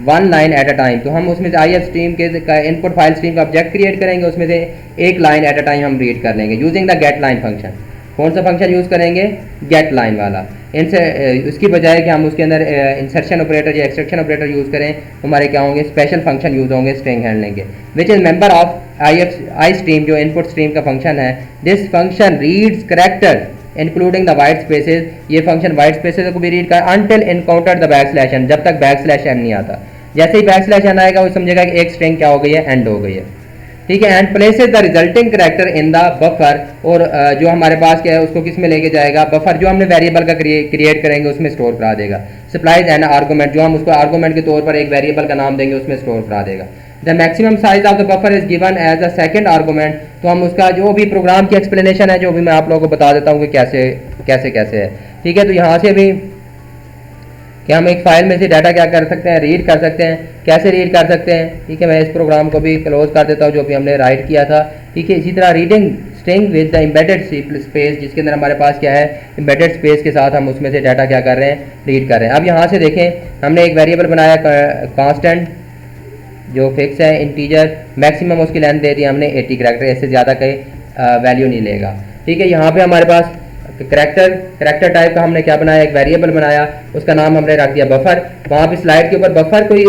[SPEAKER 1] one line at a time. तो हम उसमें से IF स्ट्रीम के इनपुट फाइल स्ट्रीम का ऑब्जेक्ट क्रिएट करेंगे, उसमें से एक लाइन एट अ टाइम हम रीड कर लेंगे using the get line function. कौन सा फंक्शन यूज़ करेंगे, गेट लाइन वाला। इनसे उसकी बजाय कि हम उसके अंदर इंसर्शन ऑपरेटर या एक्सट्रैक्शन ऑपरेटर यूज़ करें, हमारे क्या होंगे, स्पेशल फंक्शन यूज़ होंगे स्ट्रिंग हैंडलिंग के, which is member of I stream, जो इनपुट स्ट्रीम का फंक्शन है। This function reads character including the white spaces, ये फंक्शन वाइट स्पेसेस को भी रीड कर, अनटिल इनकाउंटर द \n, जब तक \n नहीं आता। जैसे ही \n आएगा वो समझेगा कि एक स्ट्रिंग क्या हो गई है, एंड हो गई है। ठीक है, and places the resulting character in the buffer, और जो हमारे पास क्या है उसको किस में लेके जाएगा, बफर जो हमने वेरिएबल का क्रिएट करेंगे उसमें स्टोर करा देगा। सप्लाइज एंड आर्गूमेंट, जो हम उसको आर्गूमेंट के तौर पर एक वेरिएबल का नाम देंगे उसमें स्टोर करा देगा। The maximum size of the buffer is given as a second argument, तो हम उसका जो भी प्रोग्राम की एक्सप्लेनेशन है जो भी मैं आप लोगों को बता देता हूँ कि कैसे कैसे कैसे है। ठीक है, तो यहाँ से भी कि हम एक फाइल में से डाटा क्या कर सकते हैं, रीड कर सकते हैं। कैसे रीड कर सकते हैं, ठीक है, मैं इस प्रोग्राम को भी क्लोज कर देता हूँ जो भी हमने राइट किया था। ठीक है, इसी तरह reading string with the embedded space, जिसके अंदर हमारे पास क्या है एम्बेडेड स्पेस के साथ हम उसमें से डाटा क्या कर रहे हैं, रीड कर रहे हैं। अब यहाँ से देखें हमने एक वेरिएबल बनाया कांस्टेंट जो फिक्स है, इंटीजर, मैक्सिमम उसकी लेंथ दे दी हमने 80 करैक्टर, इससे ज़्यादा कहीं वैल्यू नहीं लेगा। ठीक है, यहाँ पे हमारे पास करैक्टर टाइप का हमने क्या बनाया, एक वेरिएबल बनाया, उसका नाम हमने रख दिया बफर। वहाँ पे स्लाइड के ऊपर बफर कोई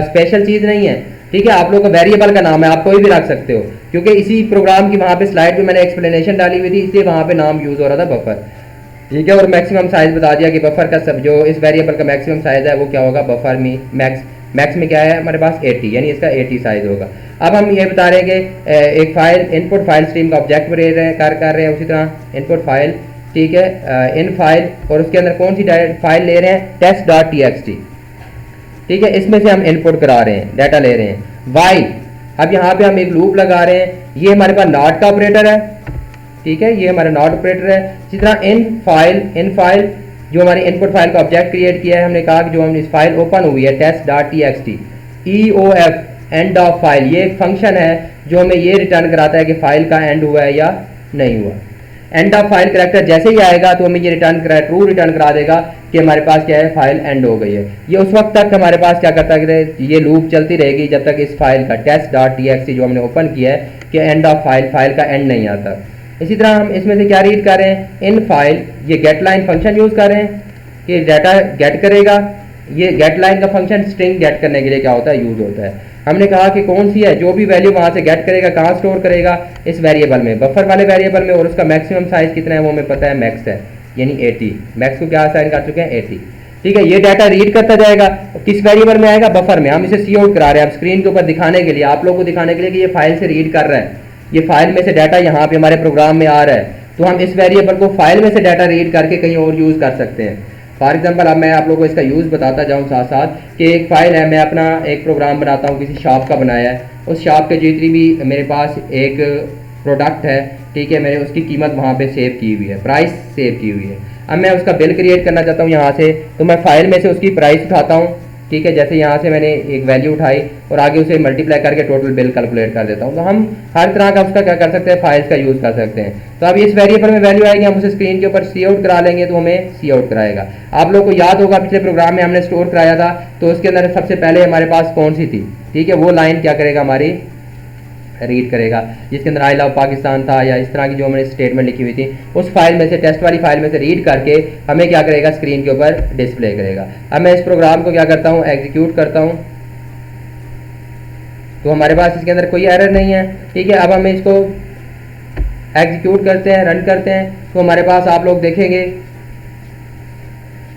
[SPEAKER 1] स्पेशल चीज़ नहीं है। ठीक है, आप लोग का वेरिएबल का नाम है, आप कोई भी रख सकते हो, क्योंकि इसी प्रोग्राम की वहाँ पे स्लाइड पे मैंने एक्सप्लेनेशन डाली हुई थी, इसलिए वहाँ पे नाम यूज़ हो रहा था बफर। ठीक है, और मैक्सिमम साइज बता दिया कि बफर का सब जो इस वेरिएबल का मैक्सिमम साइज है वो क्या होगा, बफर में मैक्स में क्या है हमारे पास 80, यानी इसका 80 साइज होगा। अब हम ये बता रहे हैं कि एक फाइल इनपुट फाइल स्ट्रीम का ऑब्जेक्ट कर रहे हैं, उसी तरह इनपुट फाइल, ठीक है, इन फाइल, और उसके अंदर कौन सी फाइल ले रहे हैं, test.txt। ठीक है, इसमें से हम इनपुट करा रहे हैं, डाटा ले रहे हैं। वाई, अब यहाँ पे हम एक लूप लगा रहे हैं, ये हमारे पास नॉट का ऑपरेटर है। ठीक है, ये हमारा नॉट ऑपरेटर है। इसी तरह इन फाइल जो हमारी इनपुट फाइल का ऑब्जेक्ट क्रिएट किया है, हमने कहा कि जो हम इस फाइल ओपन हुई है test.txt, EOF end of file, ये एक फंक्शन है जो हमें ये रिटर्न कराता है कि फाइल का एंड हुआ है या नहीं हुआ। एंड ऑफ फाइल करेक्टर जैसे ही आएगा तो हमें ये ट्रू रिटर्न करा देगा कि हमारे पास क्या है, फाइल एंड हो गई है। ये उस वक्त तक हमारे पास क्या करता है, ये लूप चलती रहेगी जब तक इस फाइल का test.txt जो हमने ओपन किया है कि एंड ऑफ फाइल का एंड नहीं आता। इसी तरह हम इसमें से क्या रीड कर रहे हैं, इन फाइल, ये गेट लाइन फंक्शन यूज़ कर रहे हैं कि डाटा गेट करेगा। ये गेट लाइन का फंक्शन स्ट्रिंग गेट करने के लिए क्या होता है, यूज़ होता है। हमने कहा कि कौन सी है, जो भी वैल्यू वहाँ से गेट करेगा कहाँ स्टोर करेगा, इस वेरिएबल में, बफर वाले वेरिएबल में, और उसका मैक्सिमम साइज कितना है वो हमें पता है, मैक्स है, यानी 80। मैक्स को क्या असाइन कर चुके हैं, 80। ठीक है, ये डाटा रीड करता जाएगा, किस वेरिएबल में आएगा, बफर में। हम इसे सी आउट करा रहे हैं अब स्क्रीन के ऊपर दिखाने के लिए, आप लोगों को दिखाने के लिए कि ये फाइल से रीड कर रहा है, ये फाइल में से डाटा यहाँ पे हमारे प्रोग्राम में आ रहा है, तो हम इस वेरिएबल को फाइल में से डाटा रीड करके कहीं और यूज़ कर सकते हैं। फॉर एग्जाम्पल अब मैं आप लोगों को इसका यूज़ बताता जाऊँ साथ साथ कि एक फ़ाइल है, मैं अपना एक प्रोग्राम बनाता हूँ, किसी शॉप का बनाया है, उस शॉप के जितनी भी मेरे पास एक प्रोडक्ट है, ठीक है, मैंने उसकी कीमत वहाँ पे सेव की हुई है, प्राइस सेव की हुई है। अब मैं उसका बिल क्रिएट करना चाहता हूँ यहाँ से, तो मैं फाइल में से उसकी प्राइस उठाता हूँ। ठीक है, जैसे यहाँ से मैंने एक वैल्यू उठाई और आगे उसे मल्टीप्लाई करके टोटल बिल कैलकुलेट कर देता हूँ। तो हम हर तरह का उसका क्या कर सकते हैं, फाइल्स का यूज़ कर सकते हैं। तो अब इस वेरिएबल में वैल्यू आएगी, हम उसे स्क्रीन के ऊपर सी आउट करा लेंगे तो हमें सी आउट कराएगा। आप लोग को याद होगा पिछले प्रोग्राम में हमने स्टोर कराया था, तो उसके अंदर सबसे पहले हमारे पास कौन सी थी, ठीक है, वो लाइन क्या करेगा, हमारी रीड करेगा, जिसके अंदर आई लव पाकिस्तान था या इस तरह की जो हमने स्टेटमेंट लिखी हुई थी, उस फाइल में से, टेस्ट वाली फाइल में से रीड करके हमें क्या करेगा, स्क्रीन के ऊपर डिस्प्ले करेगा। अब मैं इस प्रोग्राम को क्या करता हूँ, एग्जीक्यूट करता हूँ, तो हमारे पास इसके अंदर कोई एरर नहीं है। ठीक है, अब हम इसको एग्जीक्यूट करते हैं, रन करते हैं, तो हमारे पास आप लोग देखेंगे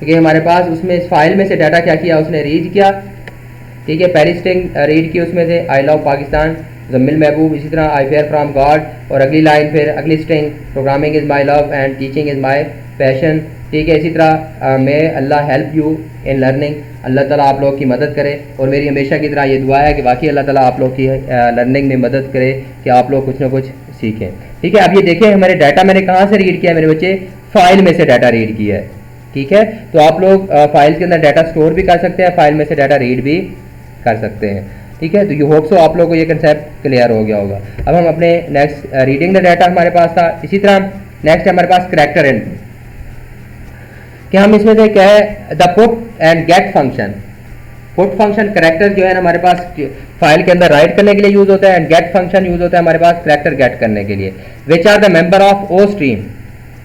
[SPEAKER 1] कि हमारे पास उसमें इस फाइल में से डाटा क्या किया, उसने रीड किया। ठीक है, पहली स्ट्रिंग रीड की उसमें से आई लव पाकिस्तान, जम्मिल महबूब, इसी तरह आई फेयर फ्राम गॉड, और अगली लाइन फिर अगली string programming is my love and teaching is my passion. ठीक है, इसी तरह मैं अल्लाह हेल्प यू इन लर्निंग, अल्लाह ताला आप लोग की मदद करे, और मेरी हमेशा की तरह ये दुआ है कि वाकई अल्लाह ताला आप लोग की लर्निंग में मदद करे कि आप लोग कुछ ना कुछ सीखें। ठीक है, अब ये देखें हमारे डाटा मैंने कहाँ से रीड किया, मेरे बच्चे फाइल में से डाटा रीड किया है। ठीक है, तो आप लोग फाइल के अंदर डाटा स्टोर भी कर सकते हैं, फाइल में से डाटा रीड भी कर सकते हैं। ठीक है, तो यू होप सो आप लोगों को ये कंसेप्ट क्लियर हो गया होगा। अब हम अपने नेक्स्ट रीडिंग द डाटा हमारे पास था, इसी तरह नेक्स्ट हमारे पास करैक्टर इनपुट, कि हम इसमें से क्या है, the put and get function. Put function character जो है ना हमारे पास फाइल के अंदर राइट करने के लिए यूज होता है, एंड गेट फंक्शन यूज होता है हमारे पास करैक्टर गेट करने के लिए। Which are the member of O stream.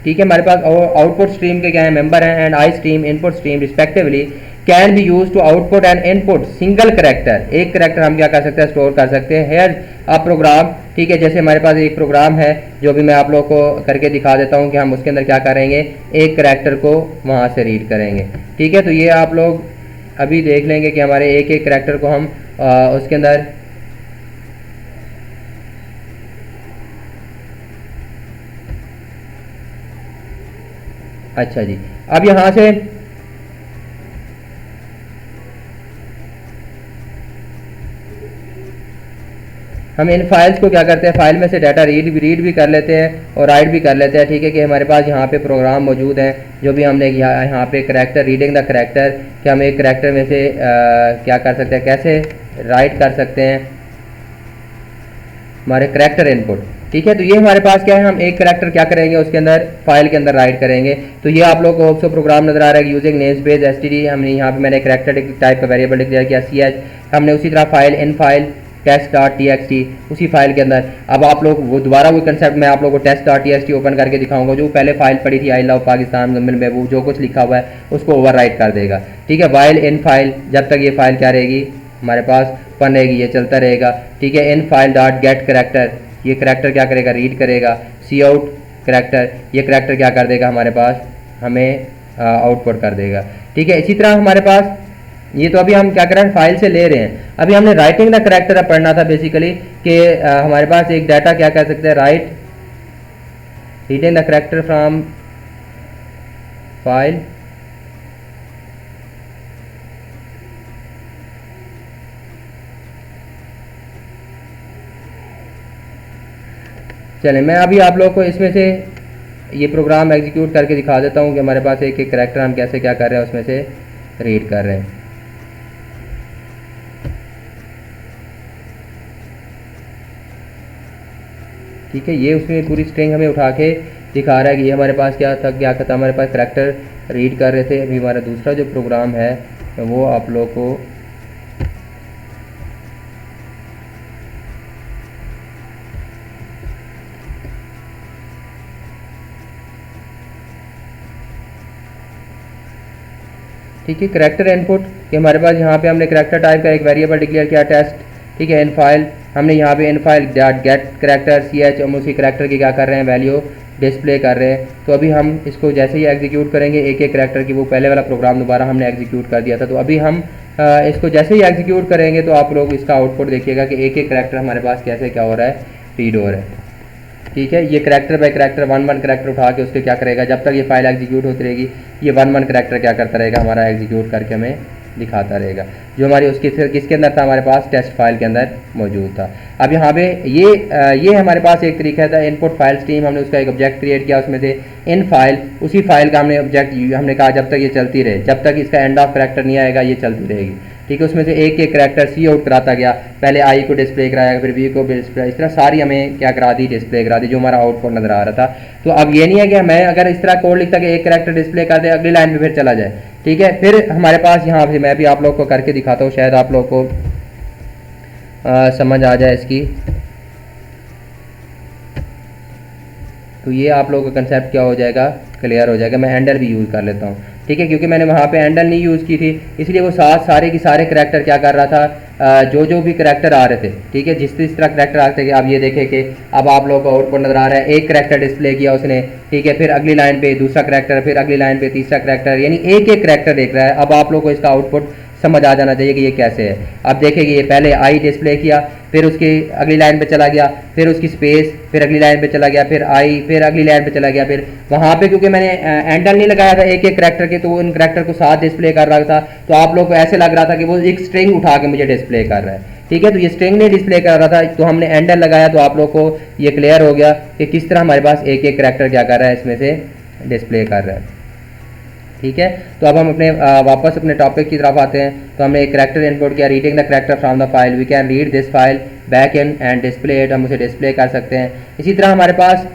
[SPEAKER 1] ठीक है, हमारे पास आउटपुट स्ट्रीम के क्या है, मेंबर हैं, and I stream, input stream respectively can be use to output and input single character. एक करेक्टर हम क्या कर सकते हैं, स्टोर कर सकते हैं। हेयर अ प्रोग्राम, ठीक है, जैसे हमारे पास एक प्रोग्राम है जो भी मैं आप लोग को करके दिखा देता हूँ कि हम उसके अंदर क्या करेंगे, एक करेक्टर को वहाँ से रीड करेंगे। ठीक है, तो ये आप लोग अभी देख लेंगे कि हमारे एक एक करेक्टर को हम उसके अंदर अच्छा जी, अब यहाँ से हम इन फाइल्स को क्या करते हैं, फाइल में से डाटा रीड भी कर लेते हैं और राइट भी कर लेते हैं। ठीक है कि हमारे पास यहाँ पे प्रोग्राम मौजूद हैं जो भी हमने यहाँ पे करैक्टर रीडिंग द करैक्टर कि हम एक करैक्टर में से क्या कर सकते हैं, कैसे राइट कर सकते हैं हमारे करैक्टर इनपुट। ठीक है, तो ये हमारे पास क्या है, हम एक करैक्टर क्या करेंगे उसके अंदर फाइल के अंदर राइट करेंगे। तो ये आप लोग को ऑप्सो प्रोग्राम नजर आ रहा है यूजिंग नेम स्पेस एसटीडी, हमने यहाँ पे मैंने करैक्टर टाइप का वेरिएबल डिक्लेयर किया ch, हमने उसी तरह फाइल इन फाइल test.txt उसी फाइल के अंदर। अब आप लोग वो दोबारा वो कंसेप्ट मैं आप लोगों को test.txt ओपन करके दिखाऊंगा, जो पहले फाइल पड़ी थी आई लव पाकिस्तान मुजम्मिल महबूब, जो कुछ लिखा हुआ है उसको ओवरराइट कर देगा। ठीक है, वाइल इन फाइल, जब तक ये फाइल क्या रहेगी हमारे पास पन रहेगी, ये चलता रहेगा। ठीक है, in file dot gate character, ये करैक्टर क्या करेगा, रीड करेगा। सी आउट करैक्टर, ये करैक्टर क्या कर देगा हमारे पास, हमें आउटपुट कर देगा। ठीक है, इसी तरह हमारे पास ये तो अभी हम क्या कर रहे हैं, फाइल से ले रहे हैं। अभी हमने राइटिंग द करैक्टर पढ़ना था बेसिकली कि हमारे पास एक डाटा क्या कर सकते हैं, right reading the character from file चलें, मैं अभी आप लोग को इसमें से ये प्रोग्राम एग्जीक्यूट करके दिखा देता हूँ कि हमारे पास एक एक करैक्टर हम कैसे क्या कर रहे हैं उसमें से रीड कर रहे हैं। ठीक है, ये उसमें पूरी स्ट्रिंग हमें उठा के दिखा रहा है कि ये हमारे पास क्या था, हमारे पास करैक्टर रीड कर रहे थे। अभी हमारा दूसरा जो प्रोग्राम है वो आप लोग को ठीक है, करैक्टर इनपुट कि हमारे पास यहाँ पे हमने करैक्टर टाइप का एक वेरिएबल डिक्लेयर किया टेस्ट। ठीक है, इन फाइल हमने यहाँ पे in file dot gate character ch, हम उसी करैक्टर की क्या कर रहे हैं, वैल्यू डिस्प्ले कर रहे हैं। तो अभी हम इसको जैसे ही एग्जीक्यूट करेंगे एक एक करैक्टर की, वो पहले वाला प्रोग्राम दोबारा हमने एग्जीक्यूट कर दिया था, तो अभी हम इसको जैसे ही एग्जीक्यूट करेंगे तो आप लोग इसका आउटपुट देखिएगा कि एक एक करैक्टर हमारे पास कैसे क्या हो रहा है, रीड हो रहा है। ठीक है, ये character by character one character उठा के उसके क्या करेगा, जब तक ये फाइल एग्जीक्यूट होती रहेगी ये वन करैक्टर क्या करता रहेगा, हमारा एग्जीक्यूट करके हमें दिखाता रहेगा, जो हमारी उसके किसके अंदर था, हमारे पास टेस्ट फाइल के अंदर मौजूद था। अब यहाँ पे ये हमारे पास एक तरीका था इनपुट फाइल स्ट्रीम, हमने उसका एक ऑब्जेक्ट क्रिएट किया, उसमें से इन फाइल उसी फाइल का हमने ऑब्जेक्ट हमने कहा जब तक ये चलती रहे, जब तक इसका एंड ऑफ करैक्टर नहीं आएगा ये चलती रहेगी। ठीक है, उसमें से एक एक करैक्टर सी आउट कराता गया, पहले आई को डिस्प्ले कराया, फिर वी को डिस्प्ले, इस तरह सारी हमें क्या करा दी, डिस्प्ले करा दी, जो हमारा आउटपुट नजर आ रहा था। तो अब ये नहीं है कि मैं अगर इस तरह कोड लिखता कि एक करैक्टर डिस्प्ले कर दे, अगली लाइन पे फिर चला जाए। ठीक है, फिर हमारे पास यहाँ पे मैं भी आप लोग को करके दिखाता हूँ, शायद आप लोग को समझ आ जाए इसकी। तो ये आप लोगों का कंसेप्ट क्या हो जाएगा, क्लियर हो जाएगा। मैं हैंडल भी यूज़ कर लेता हूँ। ठीक है, क्योंकि मैंने वहाँ पे हैंडल नहीं यूज़ की थी, इसलिए वो सारे के सारे करैक्टर क्या कर रहा था, जो भी करैक्टर आ रहे थे। ठीक है, जिस तरह करैक्टर आते थे, आप ये देखें कि अब आप लोगों को आउटपुट नजर आ रहा है, एक करैक्टर डिस्प्ले किया उसने। ठीक है, फिर अगली लाइन पे दूसरा करैक्टर, फिर अगली लाइन पे तीसरा करैक्टर, यानी एक एक करैक्टर देख रहा है। अब आप लोग को इसका आउटपुट समझ आ जाना चाहिए कि ये कैसे है। अब देखेंगे ये पहले आई डिस्प्ले किया, फिर उसकी अगली लाइन पे चला गया, फिर उसकी स्पेस, फिर अगली लाइन पे चला गया, फिर आई, फिर अगली लाइन पे चला गया, फिर वहाँ पे क्योंकि मैंने हैंडल नहीं लगाया था एक एक करैक्टर के, तो वो इन करैक्टर को साथ डिस्प्ले कर रहा था। तो आप लोग को ऐसे लग रहा था कि वो एक स्ट्रिंग उठा के मुझे डिस्प्ले कर रहा है। ठीक है, तो ये स्ट्रिंग नहीं डिस्प्ले कर रहा था, तो हमने हैंडल लगाया, तो आप लोग को ये क्लियर हो गया कि किस तरह हमारे पास एक एक करैक्टर क्या कर रहा है, इसमें से डिस्प्ले कर रहा है। ठीक है, तो अब हम अपने वापस अपने टॉपिक की तरफ आते हैं। तो हमने एक करैक्टर इनपुट किया, reading the character from the file, we can read this file back in and display it, हम उसे डिस्प्ले कर सकते हैं। इसी तरह हमारे पास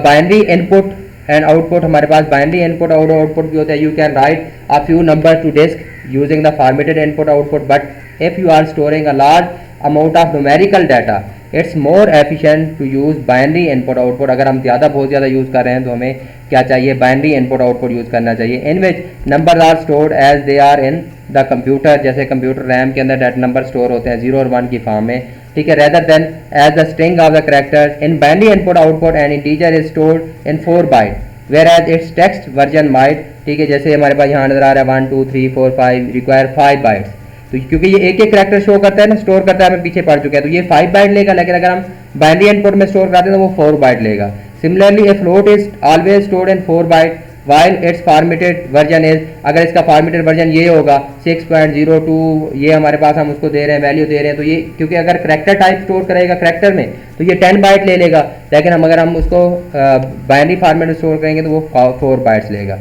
[SPEAKER 1] बाइनरी इनपुट एंड आउटपुट, हमारे पास बाइनरी इनपुट और आउटपुट भी होता है। You can write a few number to disk using the formatted input output, but if you are storing a large amount of numerical data it's more efficient to use binary input output. अगर हम बहुत ज़्यादा use कर रहे हैं तो हमें क्या चाहिए, बाइनरी इनपुट आउटपुट यूज़ करना चाहिए। In which number are stored as they are in the computer, जैसे कंप्यूटर रैम के अंदर डाटा नंबर स्टोर होते हैं 0 और 1 की फॉर्म में। ठीक है, rather than as the string of the characters in binary input output and integer is stored in 4 byte where as its text version might. ठीक है, जैसे हमारे पास यहाँ नजर आ रहा है 1 2 3 4 5 रिक्वायर 5 बाइट्स। तो क्योंकि ये एक एक करैक्टर शो करता है ना, स्टोर करता है, हमें पीछे पड़ चुका है, तो ये 5 बाइट लेगा। लेकिन अगर हम बाइनरी इनपुट में स्टोर कराते हैं तो वो 4 बाइट लेगा। Similarly a float is always stored in 4 byte while its formatted version is, अगर इसका फॉर्मेटेड वर्जन ये होगा 6.02, ये हमारे पास हम उसको दे रहे हैं, वैल्यू दे रहे हैं, तो ये क्योंकि अगर करैक्टर टाइप स्टोर करेगा करैक्टर में तो ये 10 बाइट ले लेगा, लेकिन अगर हम उसको बाइनरी फॉर्मेट में स्टोर करेंगे तो वो 4 बाइट्स लेगा।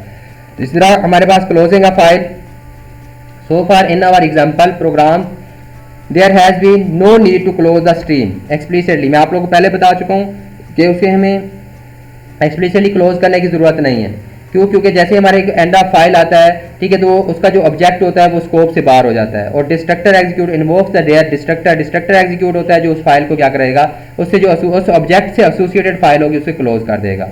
[SPEAKER 1] इस तरह हमारे पास closing a file, so far in our example program there has been no need to close the stream explicitly. मैं आप लोगों को पहले बता चुका हूँ कि उसे हमें एक्सप्लिसिटली क्लोज करने की ज़रूरत नहीं है। क्यों? क्योंकि जैसे हमारे एक एंड ऑफ फाइल आता है, ठीक है, तो उसका जो ऑब्जेक्ट होता है वो स्कोप से बाहर हो जाता है। और destructor execute invokes the their destructor execute होता है जो उस फाइल को क्या करेगा, उससे जो उस ऑब्जेक्ट से एसोसिएटेड फाइल होगी उसे क्लोज कर देगा।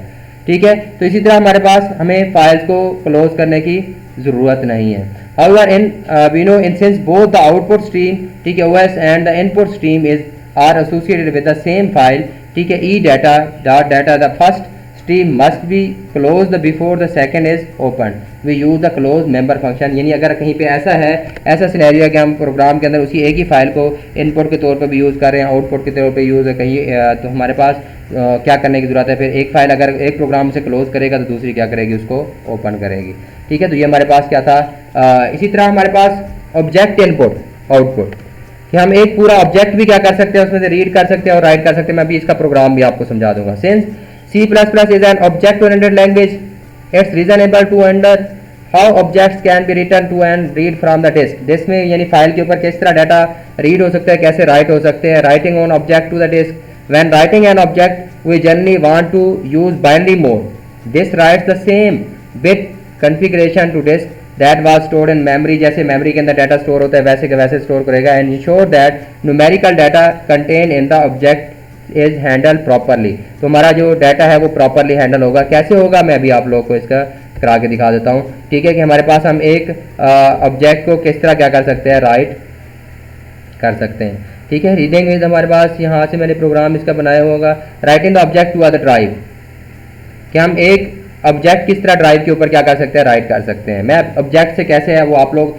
[SPEAKER 1] ठीक है, तो इसी तरह हमारे पास हमें फाइल्स को क्लोज करने की ज़रूरत नहीं है। However in we know in since both the output stream, ठीक है, OS and the input stream is are associated with the same file, ठीक है, e data dot data the first stream must be closed before the second is opened. We use the close member function। यानी अगर कहीं पे ऐसा है, ऐसा scenario है कि हम प्रोग्राम के अंदर उसी एक ही फाइल को इनपुट के तौर पे भी यूज़ कर रहे हैं, आउटपुट के तौर पे यूज़ है कहीं, तो हमारे पास क्या करने की ज़रूरत है, फिर एक फाइल अगर एक प्रोग्राम से क्लोज करेगा तो दूसरी क्या करेगी, उसको ओपन करेगी। ठीक है, तो ये हमारे पास क्या था। इसी तरह हमारे पास ऑब्जेक्ट इनपुट आउटपुट, कि हम एक पूरा ऑब्जेक्ट भी क्या कर सकते हैं, उसमें से रीड कर सकते हैं और राइट कर सकते हैं। मैं अभी इसका प्रोग्राम भी आपको समझा दूंगा। Since C++ is an object-oriented language, it's reasonable to wonder how objects can be written to and read from the disk। Disk में यानी फाइल के ऊपर किस तरह डाटा रीड हो सकता है, कैसे राइट हो सकते हैं। Writing on object to the disk, when writing an object we generally want to use binary mode. This writes the same bit configuration to disk that was stored in memory. जैसे memory के अंदर data store होता है वैसे के वैसे store करेगा। And ensure that numerical data contain in the object is handle properly. तो हमारा जो डाटा है वो प्रॉपरली हैंडल होगा। कैसे होगा, मैं अभी आप लोगों को इसका करा के दिखा देता हूँ। ठीक है, कि हमारे पास हम एक ऑब्जेक्ट को किस तरह क्या कर सकते हैं, राइट कर सकते हैं। ठीक है, रीडिंग विद हमारे पास यहाँ से मैंने प्रोग्राम इसका बनाया होगा। Writing the object to other drive, कि हम एक ऑब्जेक्ट किस तरह ड्राइव के ऊपर क्या कर सकते हैं, राइट कर सकते हैं। मैं ऑब्जेक्ट से कैसे है वो आप लोग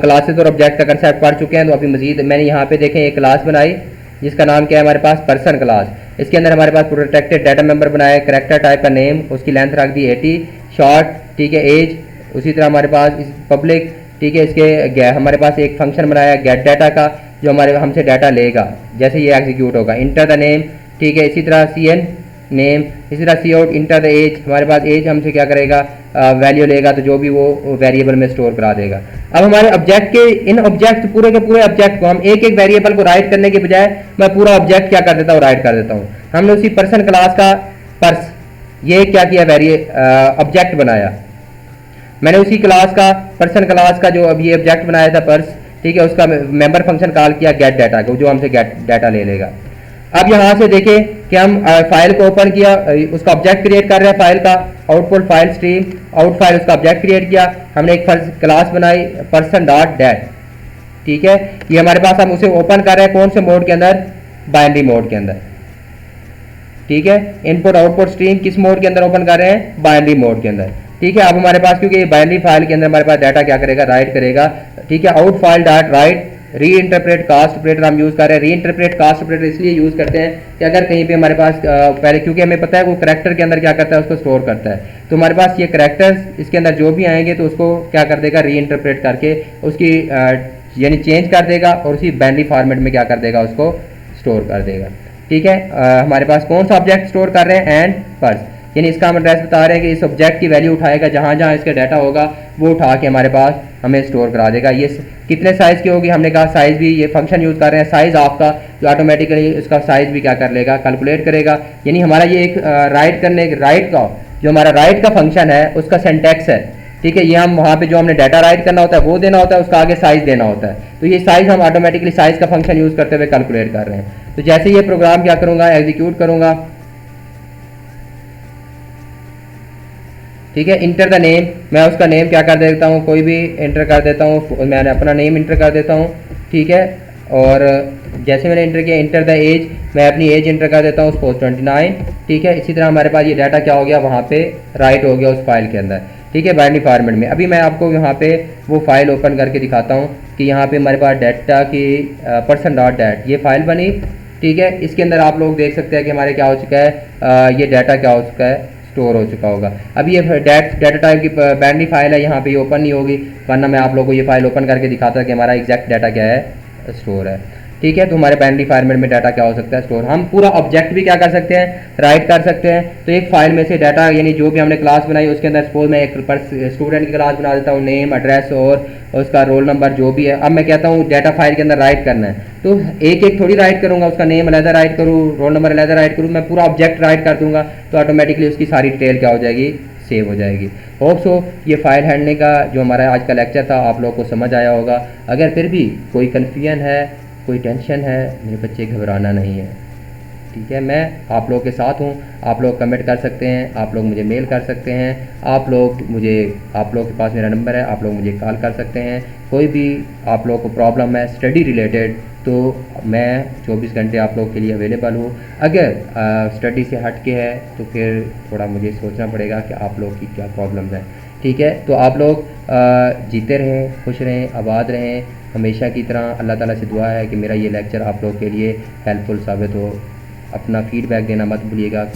[SPEAKER 1] क्लासेस और ऑब्जेक्ट का कंसेप्ट पढ़ चुके हैं, तो अभी मजीद मैंने यहाँ पे देखें एक क्लास बनाई जिसका नाम क्या है हमारे पास, पर्सन क्लास। इसके अंदर हमारे पास प्रोटेक्टेड डाटा मेंबर बनाया, करेक्टर टाइप का नेम, उसकी लेंथ रख दी 80, शॉर्ट, ठीक है, एज। उसी तरह हमारे पास पब्लिक, ठीक है, इसके हमारे पास एक फंक्शन बनाया गेट डाटा का जो हमारे हमसे डाटा लेगा जैसे ये एग्जीक्यूट होगा। इंटर द नेम, ठीक है, इसी तरह CN नेम, इसी तरह सी आउट, इंटर द एज, हमारे पास एज हमसे क्या करेगा, वैल्यू लेगा, तो जो भी वो वेरिएबल में स्टोर करा देगा। अब हमारे ऑब्जेक्ट के इन ऑब्जेक्ट पूरे के पूरे ऑब्जेक्ट को हम एक एक वेरिएबल को राइट करने के बजाय मैं पूरा ऑब्जेक्ट क्या कर देता हूँ, राइट कर देता हूँ। हमने उसी पर्सन क्लास का पर्स ये क्या किया, ऑब्जेक्ट बनाया। मैंने उसी क्लास का पर्सन क्लास का जो अब ये ऑब्जेक्ट बनाया था पर्स, ठीक है, उसका मेंबर फंक्शन कॉल किया गेट डाटा को, जो हमसे गेट डाटा ले लेगा। अब यहाँ से देखें कि हम फाइल को ओपन किया, उसका ऑब्जेक्ट क्रिएट कर रहे हैं फाइल का, output file stream, out file उसका ऑब्जेक्ट क्रिएट किया। हमने एक क्लास बनाई पर्सन डॉट डैट, ठीक है, ये हमारे पास हम उसे ओपन कर रहे हैं कौन से मोड के अंदर, बाइनरी मोड के अंदर। ठीक है, इनपुट आउटपुट स्ट्रीम किस मोड के अंदर ओपन कर रहे हैं, बाइनरी मोड के अंदर। ठीक है, अब हमारे पास क्योंकि ये बाइनरी फाइल के अंदर हमारे पास डाटा क्या करेगा, राइट करेगा। ठीक है, आउट फाइल डॉट राइट री इंटरप्रेट कास्ट ऑपरेटर हम यूज़ कर रहे हैं। री इंटरप्रेट कास्ट ऑपरेटर इसलिए यूज़ करते हैं कि अगर कहीं पे हमारे पास पहले, क्योंकि हमें पता है वो करैक्टर के अंदर क्या करता है, उसको स्टोर करता है, तो हमारे पास ये करैक्टर्स इसके अंदर जो भी आएंगे तो उसको क्या कर देगा, री इंटरप्रेट करके उसकी यानी चेंज कर देगा और उसी बाइनरी फॉर्मेट में क्या कर देगा, उसको स्टोर कर देगा। ठीक है, हमारे पास कौन सा ऑब्जेक्ट स्टोर कर रहे हैं, एंड पर्स, यानी इसका हम एड्रेस बता रहे हैं कि इस ऑब्जेक्ट की वैल्यू उठाएगा, जहाँ जहाँ इसका डाटा होगा वो उठा के हमारे पास हमें स्टोर करा देगा। ये कितने साइज़ की होगी, हमने कहा साइज़ भी, ये फंक्शन यूज़ कर रहे हैं साइज़ आपका, जो ऑटोमेटिकली इसका साइज़ भी क्या कर लेगा, कैलकुलेट करेगा। यानी हमारा ये एक राइट करने राइट का जो हमारा राइट का फंक्शन है उसका सिंटैक्स है। ठीक है, ये हम वहाँ पे जो हमने डाटा राइट करना होता है वो देना होता है, उसका आगे साइज़ देना होता है, तो ये साइज़ हम ऑटोमेटिकली साइज़ का फंक्शन यूज़ करते हुए कैलकुलेट कर रहे हैं। तो जैसे ये प्रोग्राम क्या करूँगा, एग्जीक्यूट करूँगा। ठीक है, इंटर द नेम, मैं उसका नेम क्या कर देता हूँ, कोई भी इंटर कर देता हूँ, मैंने अपना नेम इंटर कर देता हूँ। ठीक है, और जैसे मैंने इंटर किया, इंटर द एज, मैं अपनी एज इंटर कर देता हूँ, सपोज 29। ठीक है, इसी तरह हमारे पास ये डाटा क्या हो गया, वहाँ पे राइट हो गया उस फाइल के अंदर। ठीक है, बाइनरी फॉर्मेट में। अभी मैं आपको यहाँ पे वो फाइल ओपन करके दिखाता हूँ कि यहाँ पे हमारे पास डाटा की पर्सन डॉट डैट ये फाइल बनी। ठीक है, इसके अंदर आप लोग देख सकते हैं कि हमारे क्या हो चुका है, ये डाटा क्या हो चुका है, स्टोर हो चुका होगा। अब ये डाटा टाइप की बाइनरी फाइल है, यहाँ पे ये ओपन नहीं होगी, वरना मैं आप लोगों को ये फाइल ओपन करके दिखाता कि हमारा एग्जैक्ट डाटा क्या है, स्टोर है। ठीक है, तो हमारे बाइनरी फॉर्मेट में डाटा क्या हो सकता है, स्टोर। हम पूरा ऑब्जेक्ट भी क्या कर सकते हैं, राइट कर सकते हैं। तो एक फाइल में से डाटा यानी जो भी हमने क्लास बनाई उसके अंदर सपोज मैं एक स्टूडेंट की क्लास बना देता हूँ, नेम, एड्रेस और उसका रोल नंबर जो भी है। अब मैं कहता हूँ डाटा फाइल के अंदर राइट करना है, तो एक एक थोड़ी राइट करूँगा, उसका नेम अलहदा राइट करूँ, रोल नंबर अलहदा राइट करूँ, मैं पूरा ऑब्जेक्ट राइट कर दूँगा, तो ऑटोमेटिकली उसकी सारी डिटेल क्या हो जाएगी, सेव हो जाएगी। होप सो ये फाइल हैंडलिंग का जो हमारा आज का लेक्चर था आप लोगों को समझ आया होगा। अगर फिर भी कोई कन्फ्यूजन है, कोई टेंशन है, मेरे बच्चे घबराना नहीं है। ठीक है, मैं आप लोगों के साथ हूँ। आप लोग कमेंट कर सकते हैं, आप लोग मुझे मेल कर सकते हैं, आप लोग के पास मेरा नंबर है, आप लोग मुझे कॉल कर सकते हैं। कोई भी आप लोगों को प्रॉब्लम है स्टडी रिलेटेड, तो मैं 24 घंटे आप लोग के लिए अवेलेबल हूँ। अगर स्टडी से हट के है तो फिर थोड़ा मुझे सोचना पड़ेगा कि आप लोग की क्या प्रॉब्लम है। ठीक है, तो आप लोग जीते रहें, खुश रहें, आबाद रहें। हमेशा की तरह अल्लाह ताला से दुआ है कि मेरा ये लेक्चर आप लोग के लिए हेल्पफुल साबित हो। अपना फीडबैक देना मत भूलिएगा।